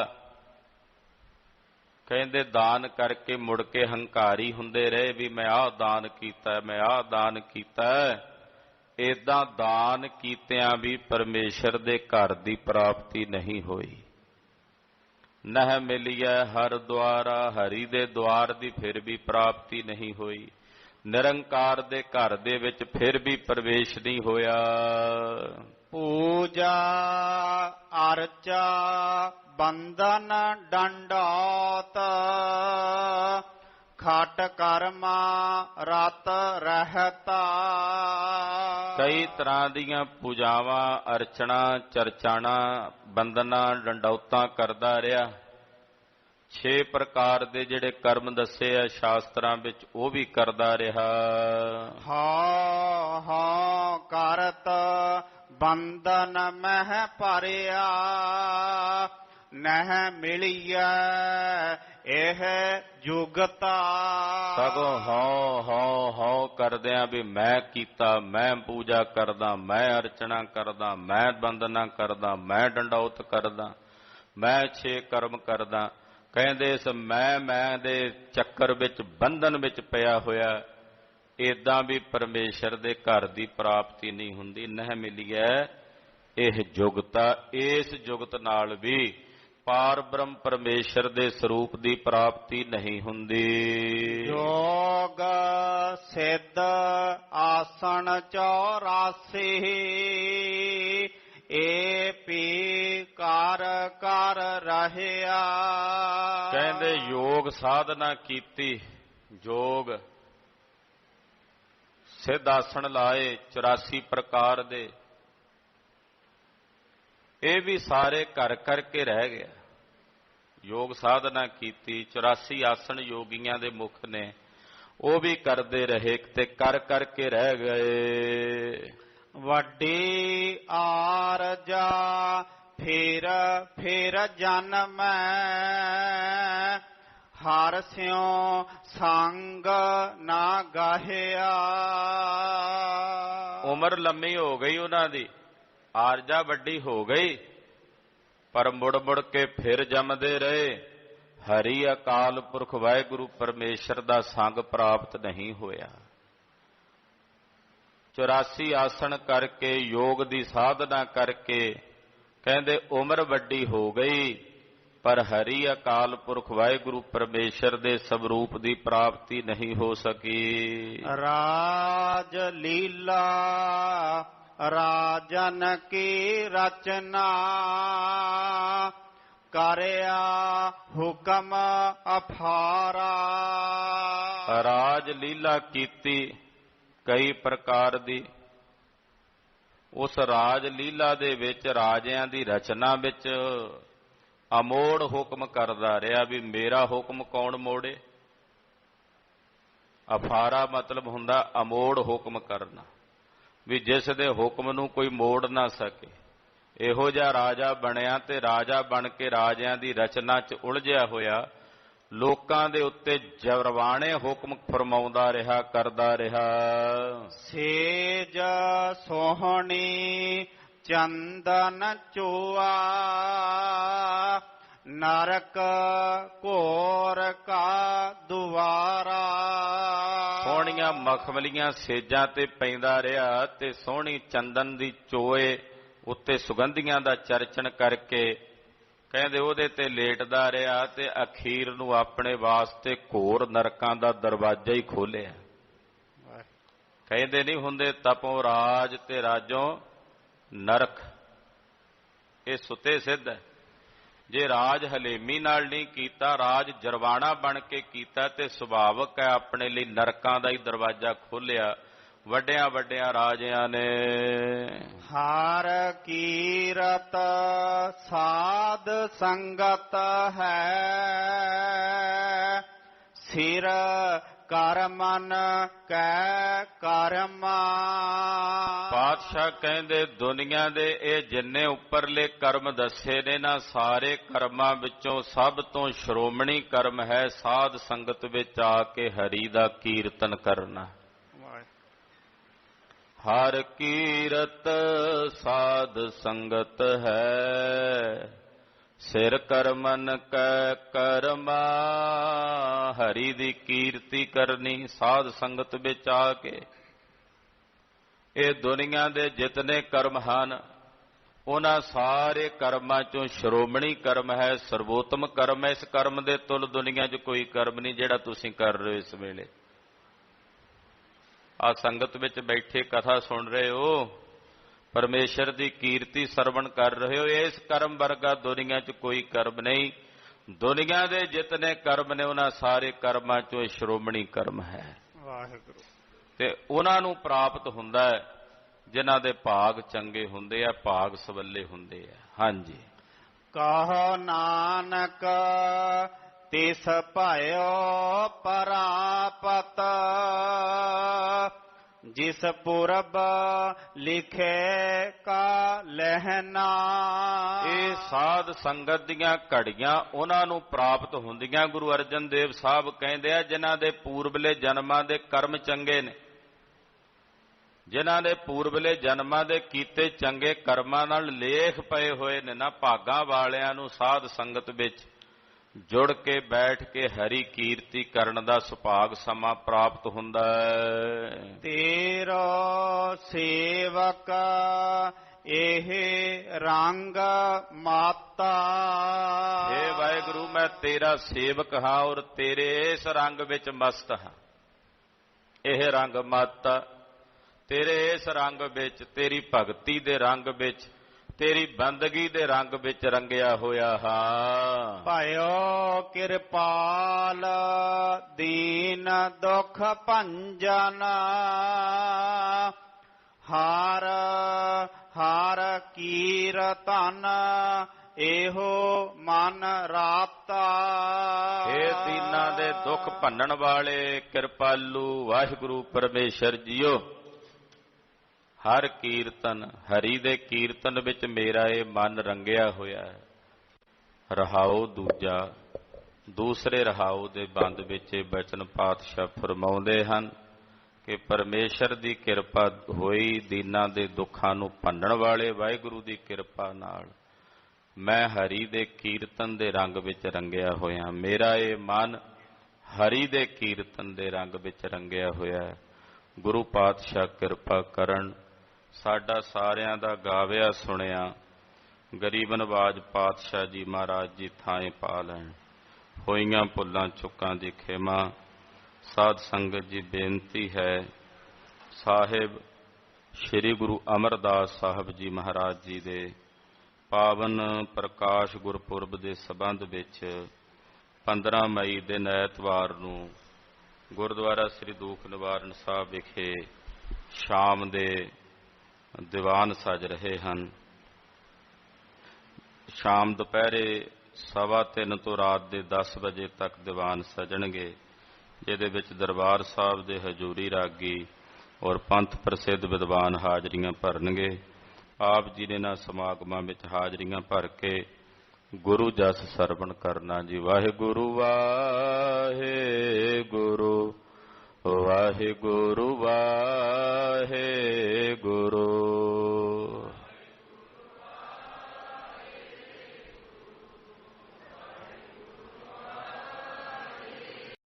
ਕਹਿੰਦੇ ਦਾਨ ਕਰਕੇ ਮੁੜ ਕੇ ਹੰਕਾਰੀ ਹੁੰਦੇ ਰਹੇ ਵੀ ਮੈਂ ਆਹ ਦਾਨ ਕੀਤਾ, ਮੈਂ ਆਹ ਦਾਨ ਕੀਤਾ। ਏਦਾਂ ਦਾਨ ਕੀਤਿਆਂ ਵੀ ਪਰਮੇਸ਼ਰ ਦੇ ਘਰ ਦੀ ਪ੍ਰਾਪਤੀ ਨਹੀਂ ਹੋਈ। ਨਹਿ ਮਿਲੀਐ ਹਰ ਦੁਆਰਾ, ਹਰੀ ਦੇ ਦੁਆਰ ਦੀ ਫਿਰ ਵੀ ਪ੍ਰਾਪਤੀ ਨਹੀਂ ਹੋਈ। ਨਿਰੰਕਾਰ ਦੇ ਘਰ ਦੇ ਵਿੱਚ ਫਿਰ ਵੀ ਪ੍ਰਵੇਸ਼ ਨਹੀਂ ਹੋਇਆ। ਪੂਜਾ ਅਰਚਾ ਬੰਧਨ ਡੰਡੌਤ, ਖਟ ਕਰਮਾ ਰਤ ਰਹਿਤਾ। ਕਈ ਤਰ੍ਹਾਂ ਦੀਆਂ ਪੂਜਾਵਾਂ, ਅਰਚਨਾ, ਚਰਚਾਣਾ, ਬੰਦਨਾ, ਡੰਡੌਤਾਂ ਕਰਦਾ ਰਿਹਾ। 6 ਪ੍ਰਕਾਰ ਦੇ ਜਿਹੜੇ ਕਰਮ ਦੱਸੇ ਆ ਸ਼ਾਸਤਰਾਂ ਵਿੱਚ, ਉਹ ਵੀ ਕਰਦਾ ਰਿਹਾ। ਹਾਂ ਹਾਂ ਕਰਤ ਬੰਧਨ ਮਹਿ ਭਰਿਆ, ਨਹਿ ਮਿਲੀਐ ਇਹ ਜੁਗਤਾ। ਸਗੋਂ ਹਉ ਹਉ ਹਉ ਕਰਦਿਆਂ ਵੀ ਮੈਂ ਕੀਤਾ, ਮੈਂ ਪੂਜਾ ਕਰਦਾ, ਮੈਂ ਅਰਚਨਾ ਕਰਦਾ, ਮੈਂ ਬੰਦਨਾ ਕਰਦਾ, ਮੈਂ ਡੰਡੌਤ ਕਰਦਾ, ਮੈਂ 6 ਕਰਮ ਕਰਦਾ। ਕਹਿੰਦੇ ਇਸ ਮੈਂ ਦੇ ਚੱਕਰ ਵਿੱਚ, ਬੰਧਨ ਵਿੱਚ ਪਿਆ ਹੋਇਆ। ਏਦਾਂ ਵੀ ਪਰਮੇਸ਼ਰ ਦੇ ਘਰ ਦੀ ਪ੍ਰਾਪਤੀ ਨਹੀਂ ਹੁੰਦੀ। ਨਹਿ ਮਿਲੀਐ ਇਹ ਜੁਗਤਾ, ਇਸ ਜੁਗਤ ਨਾਲ ਵੀ ਪਾਰ ਬ੍ਰਹਮ ਪਰਮੇਸ਼ਰ ਦੇ ਸਰੂਪ ਦੀ ਪ੍ਰਾਪਤੀ ਨਹੀਂ ਹੁੰਦੀ। ਯੋਗ ਸਿੱਧ ਆਸਣ 84, ਏ ਪੀ ਕਰ ਕਰ ਰਹਿਆ। ਕਹਿੰਦੇ ਯੋਗ ਸਾਧਨਾ ਕੀਤੀ, ਯੋਗ ਸਿੱਧ ਆਸਣ ਲਾਏ 84 ਪ੍ਰਕਾਰ ਦੇ, ਇਹ ਵੀ ਸਾਰੇ ਕਰ ਕਰਕੇ ਰਹਿ ਗਿਆ। ਯੋਗ ਸਾਧਨਾ ਕੀਤੀ, 84 ਆਸਣ ਯੋਗੀਆਂ ਦੇ ਮੁਖ ਨੇ, ਉਹ ਵੀ ਕਰਦੇ ਰਹੇ ਤੇ ਕਰ ਕਰਕੇ ਰਹਿ ਗਏ। ਵੱਡੀ ਆਰਜਾ ਫੇਰ ਜਨਮੈ, ਹਰ ਸਿਉ ਸੰਗ ਨਾ ਗਾਹਿਆ। ਉਮਰ ਲੰਮੀ ਹੋ ਗਈ ਉਹਨਾਂ ਦੀ, ਆਰਜਾ ਵੱਡੀ ਹੋ ਗਈ, ਪਰ ਮੁੜ ਮੁੜ ਕੇ ਫਿਰ ਜੰਮਦੇ ਰਹੇ। ਹਰੀ ਅਕਾਲ ਪੁਰਖ ਵਾਹਿਗੁਰੂ ਪਰਮੇਸ਼ਰ ਦਾ ਸੰਗ ਪ੍ਰਾਪਤ ਨਹੀਂ ਹੋਇਆ। 84 ਆਸਣ ਕਰਕੇ, ਯੋਗ ਦੀ ਸਾਧਨਾ ਕਰਕੇ, ਕਹਿੰਦੇ ਉਮਰ ਵੱਡੀ ਹੋ ਗਈ, ਪਰ ਹਰੀ ਅਕਾਲ ਪੁਰਖ ਵਾਹਿਗੁਰੂ ਪਰਮੇਸ਼ਰ ਦੇ ਸਵਰੂਪ ਦੀ ਪ੍ਰਾਪਤੀ ਨਹੀਂ ਹੋ ਸਕੀ। ਰਾਜ ਲੀਲਾ ਰਾਜਨ ਕੀ ਰਚਨਾ, ਕਰਿਆ ਹੁਕਮ ਅਫਾਰਾ। ਰਾਜ ਲੀਲਾ ਕੀਤੀ ਕਈ ਪ੍ਰਕਾਰ ਦੀ। ਉਸ ਰਾਜ ਲੀਲਾ ਦੇ ਵਿੱਚ, ਰਾਜਿਆਂ ਦੀ ਰਚਨਾ ਵਿੱਚ ਅਮੋੜ ਹੁਕਮ ਕਰਦਾ ਰਿਹਾ ਵੀ ਮੇਰਾ ਹੁਕਮ ਕੌਣ ਮੋੜੇ। ਅਫਾਰਾ ਮਤਲਬ ਹੁੰਦਾ ਅਮੋੜ ਹੁਕਮ ਕਰਨਾ, ਵੀ ਜਿਸ ਦੇ ਹੁਕਮ ਨੂੰ ਕੋਈ ਮੋੜ ਨਾ ਸਕੇ। ਇਹੋ ਜਿਹਾ ਰਾਜਾ ਬਣਿਆ ਤੇ ਰਾਜਾ ਬਣ ਕੇ ਰਾਜਿਆਂ ਦੀ ਰਚਨਾ 'ਚ ਉਲਝਿਆ ਹੋਇਆ, ਲੋਕਾਂ ਦੇ ਉੱਤੇ ਜਰਵਾਣੇ ਹੁਕਮ ਫਰਮਾਉਂਦਾ ਰਿਹਾ, ਕਰਦਾ ਰਿਹਾ। ਸੇਜ ਸੋਹਣੀ ਚੰਦਨ ਚੋਆ, ਨਰਕ ਘੋਰ ਕਾ ਦੁਆਰਾ। ਸੋਹਣੀਆਂ ਮਖਮਲੀਆਂ ਸੇਜਾਂ ਤੇ ਪੈਂਦਾ ਰਿਹਾ ਤੇ ਸੋਹਣੀ ਚੰਦਨ ਦੀ ਚੋਏ ਉੱਤੇ ਸੁਗੰਧੀਆਂ ਦਾ ਚਰਚਣ ਕਰਕੇ, ਕਹਿੰਦੇ ਉਹਦੇ ਤੇ ਲੇਟਦਾ ਰਿਹਾ ਤੇ ਅਖੀਰ ਨੂੰ ਆਪਣੇ ਵਾਸਤੇ ਘੋਰ ਨਰਕਾਂ ਦਾ ਦਰਵਾਜ਼ਾ ਹੀ ਖੋਲਿਆ। ਕਹਿੰਦੇ ਨਹੀਂ ਹੁੰਦੇ ਤਪੋਂ ਰਾਜ ਤੇ ਰਾਜੋਂ ਨਰਕ, ਇਹ ਸੁੱਤੇ ਸਿੱਧ ਹੈ। ਜੇ ਰਾਜ ਹਲੇਮੀ ਨਾਲ ਨਹੀਂ ਕੀਤਾ, ਰਾਜ ਜਰਵਾਣਾ ਬਣ ਕੇ ਕੀਤਾ, ਤੇ ਸੁਭਾਵਕ ਹੈ ਆਪਣੇ ਲਈ ਨਰਕਾਂ ਦਾ ਹੀ ਦਰਵਾਜ਼ਾ ਖੋਲਿਆ ਵੱਡਿਆਂ ਵੱਡਿਆਂ ਰਾਜਿਆਂ ਨੇ। ਹਰ ਕੀਰਤ ਸਾਧ ਸੰਗਤ ਹੈ, ਸਿਰ ਕਰਮਨ ਕੈ ਕਰਮਾ। ਪਾਤਸ਼ਾਹ ਕਹਿੰਦੇ ਦੁਨੀਆ ਦੇ ਇਹ ਜਿੰਨੇ ਉੱਪਰਲੇ ਕਰਮ ਦੱਸੇ ਨੇ ਨਾ, ਸਾਰੇ ਕਰਮਾਂ ਵਿੱਚੋਂ ਸਭ ਤੋਂ ਸ਼੍ਰੋਮਣੀ ਕਰਮ ਹੈ ਸਾਧ ਸੰਗਤ ਵਿੱਚ ਆ ਕੇ ਹਰੀ ਦਾ ਕੀਰਤਨ ਕਰਨਾ। ਹਰ ਕੀਰਤ ਸਾਧ ਸੰਗਤ ਹੈ, ਸਿਰ ਕਰਮਨ ਕੈ ਕਰਮਾ। ਹਰੀ ਦੀ ਕੀਰਤੀ ਕਰਨੀ ਸਾਧ ਸੰਗਤ ਵਿੱਚ ਆ ਕੇ। ਇਹ ਦੁਨੀਆ ਦੇ ਜਿਤਨੇ ਕਰਮ ਹਨ, ਉਹਨਾਂ ਸਾਰੇ ਕਰਮਾਂ ਚੋਂ ਸ਼੍ਰੋਮਣੀ ਕਰਮ ਹੈ, ਸਰਵੋਤਮ ਕਰਮ ਹੈ। ਇਸ ਕਰਮ ਦੇ ਤੁਲ ਦੁਨੀਆ 'ਚ ਕੋਈ ਕਰਮ ਨਹੀਂ ਜਿਹੜਾ ਤੁਸੀਂ ਕਰ ਰਹੇ ਹੋ ਇਸ ਵੇਲੇ। ਆ ਸੰਗਤ ਵਿੱਚ ਬੈਠੇ ਕਥਾ ਸੁਣ ਰਹੇ ਹੋ, ਪਰਮੇਸ਼ਰ ਦੀ ਕੀਰਤੀ ਸਰਵਣ ਕਰ ਰਹੇ ਹੋ, ਇਸ ਕਰਮ ਵਰਗਾ ਦੁਨੀਆ 'ਚ ਕੋਈ ਕਰਮ ਨਹੀਂ। ਦੁਨੀਆ ਦੇ ਜਿਤਨੇ ਕਰਮ ਨੇ ਉਹਨਾਂ ਸਾਰੇ ਕਰਮਾਂ 'ਚੋਂ ਸ਼੍ਰੋਮਣੀ ਕਰਮ ਹੈ। ਵਾਹਿਗੁਰੂ। ਤੇ ਉਹਨਾਂ ਨੂੰ ਪ੍ਰਾਪਤ ਹੁੰਦਾ ਹੈ ਜਿਨ੍ਹਾਂ ਦੇ ਭਾਗ ਚੰਗੇ ਹੁੰਦੇ ਆ, ਭਾਗ ਸਵੱਲੇ ਹੁੰਦੇ ਆ। ਹਾਂਜੀ। ਕਹੋ ਨਾਨਕ ਤਿਸ ਭਇਓ ਪਰਾਪਤ, ਜਿਸ ਪੁਰਬ ਲਿਖੇ ਕਾ ਲਹਿਣਾ। ਇਹ ਸਾਧ ਸੰਗਤ ਦੀਆਂ ਘੜੀਆਂ ਉਹਨਾਂ ਨੂੰ ਪ੍ਰਾਪਤ ਹੁੰਦੀਆਂ, ਗੁਰੂ ਅਰਜਨ ਦੇਵ ਸਾਹਿਬ ਕਹਿੰਦੇ ਆ, ਜਿਨ੍ਹਾਂ ਦੇ ਪੂਰਬਲੇ ਜਨਮਾਂ ਦੇ ਕਰਮ ਚੰਗੇ ਨੇ, ਜਿਨ੍ਹਾਂ ਦੇ ਪੂਰਬਲੇ ਜਨਮਾਂ ਦੇ ਕੀਤੇ ਚੰਗੇ ਕਰਮਾਂ ਨਾਲ ਲੇਖ ਪਏ ਹੋਏ ਨੇ ਨਾ, ਭਾਗਾਂ ਵਾਲਿਆਂ ਨੂੰ ਸਾਧ ਸੰਗਤ ਵਿੱਚ ਜੁੜ ਕੇ ਬੈਠ ਕੇ ਹਰੀ ਕੀਰਤੀ ਕਰਨ ਦਾ ਸੁਭਾਗ ਸਮਾਂ ਪ੍ਰਾਪਤ ਹੁੰਦਾ ਹੈ। ਤੇਰਾ ਸੇਵਕ ਇਹ ਰੰਗ ਮਾਤਾ। ਹੇ ਵਾਹਿਗੁਰੂ, ਮੈਂ ਤੇਰਾ ਸੇਵਕ ਹਾਂ ਔਰ ਤੇਰੇ ਇਸ ਰੰਗ ਵਿੱਚ ਮਸਤ ਹਾਂ। ਇਹ ਰੰਗ ਮਾਤਾ, ਤੇਰੇ ਇਸ ਰੰਗ ਵਿੱਚ, ਤੇਰੀ ਭਗਤੀ ਦੇ ਰੰਗ ਵਿੱਚ, ਤੇਰੀ ਬੰਦਗੀ ਦੇ ਰੰਗ ਵਿੱਚ ਰੰਗਿਆ ਹੋਇਆ ਹਾਂ। ਭਇਓ ਕਿਰਪਾਲ ਦੀਨ ਦੁਖ ਭੰਜਨ, ਹਰ ਹਰ ਕੀਰਤਨ ਇਹੋ ਮਨ ਰਾਪਤਾ। ਇਹ ਦੀਨਾਂ ਦੇ ਦੁੱਖ ਭੰਨਣ ਵਾਲੇ ਕਿਰਪਾਲੂ ਵਾਹਿਗੁਰੂ ਪਰਮੇਸ਼ਰ ਜੀਓ, ਹਰ ਕੀਰਤਨ ਹਰੀ ਦੇ ਕੀਰਤਨ ਵਿੱਚ ਮੇਰਾ ਇਹ ਮਨ ਰੰਗਿਆ ਹੋਇਆ ਹੈ। ਰਹਾਉ ਦੂਜਾ, ਦੂਸਰੇ ਰਹਾਉ ਦੇ ਬੰਦ ਵਿੱਚ ਇਹ ਬਚਨ ਪਾਤਸ਼ਾਹ ਫਰਮਾਉਂਦੇ ਹਨ ਕਿ ਪਰਮੇਸ਼ਰ ਦੀ ਕਿਰਪਾ ਹੋਈ, ਦੀਨਾਂ ਦੇ ਦੁੱਖਾਂ ਨੂੰ ਭੰਨਣ ਵਾਲੇ ਵਾਹਿਗੁਰੂ ਦੀ ਕਿਰਪਾ ਨਾਲ ਮੈਂ ਹਰੀ ਦੇ ਕੀਰਤਨ ਦੇ ਰੰਗ ਵਿੱਚ ਰੰਗਿਆ ਹੋਇਆ। ਮੇਰਾ ਇਹ ਮਨ ਹਰੀ ਦੇ ਕੀਰਤਨ ਦੇ ਰੰਗ ਵਿੱਚ ਰੰਗਿਆ ਹੋਇਆ ਹੈ। ਗੁਰੂ ਪਾਤਸ਼ਾਹ ਕਿਰਪਾ ਕਰਨ, ਸਾਡਾ ਸਾਰਿਆਂ ਦਾ ਗਾਵਿਆ ਸੁਣਿਆ ਗਰੀਬ ਨਵਾਜ ਪਾਤਸ਼ਾਹ ਜੀ ਮਹਾਰਾਜ ਜੀ ਥਾਂ ਪਾ ਲੈਣ। ਹੋਈਆਂ ਭੁੱਲਾਂ ਚੁੱਕਾਂ ਦੀ ਖਿਮਾ। ਸਾਧ ਸੰਗਤ ਜੀ ਬੇਨਤੀ ਹੈ, ਸਾਹਿਬ ਸ੍ਰੀ ਗੁਰੂ ਅਮਰਦਾਸ ਸਾਹਿਬ ਜੀ ਮਹਾਰਾਜ ਜੀ ਦੇ ਪਾਵਨ ਪ੍ਰਕਾਸ਼ ਗੁਰਪੁਰਬ ਦੇ ਸਬੰਧ ਵਿੱਚ 15 ਮਈ ਦਿਨ ਐਤਵਾਰ ਨੂੰ ਗੁਰਦੁਆਰਾ ਸ੍ਰੀ ਦੂਖ ਨਿਵਾਰਨ ਸਾਹਿਬ ਵਿਖੇ ਸ਼ਾਮ ਦੇ ਦੀਵਾਨ ਸਜ ਰਹੇ ਹਨ। ਸ਼ਾਮ ਦੁਪਹਿਰੇ 3:15 ਤੋਂ ਰਾਤ ਦੇ 10 ਵਜੇ ਤੱਕ ਦੀਵਾਨ ਸਜਣਗੇ, ਜਿਹਦੇ ਵਿੱਚ ਦਰਬਾਰ ਸਾਹਿਬ ਦੇ ਹਜ਼ੂਰੀ ਰਾਗੀ ਔਰ ਪੰਥ ਪ੍ਰਸਿੱਧ ਵਿਦਵਾਨ ਹਾਜ਼ਰੀਆਂ ਭਰਨਗੇ। ਆਪ ਜੀ ਨੇ ਇਹਨਾਂ ਸਮਾਗਮਾਂ ਵਿੱਚ ਹਾਜ਼ਰੀਆਂ ਭਰ ਕੇ ਗੁਰੂ ਜਸ ਸਰਵਣ ਕਰਨਾ ਜੀ। ਵਾਹਿਗੁਰੂ ਵਾਹਿਗੁਰੂ ਵਾਹਿਗੁਰੂ ਵਾਹਿਗੁਰੂ।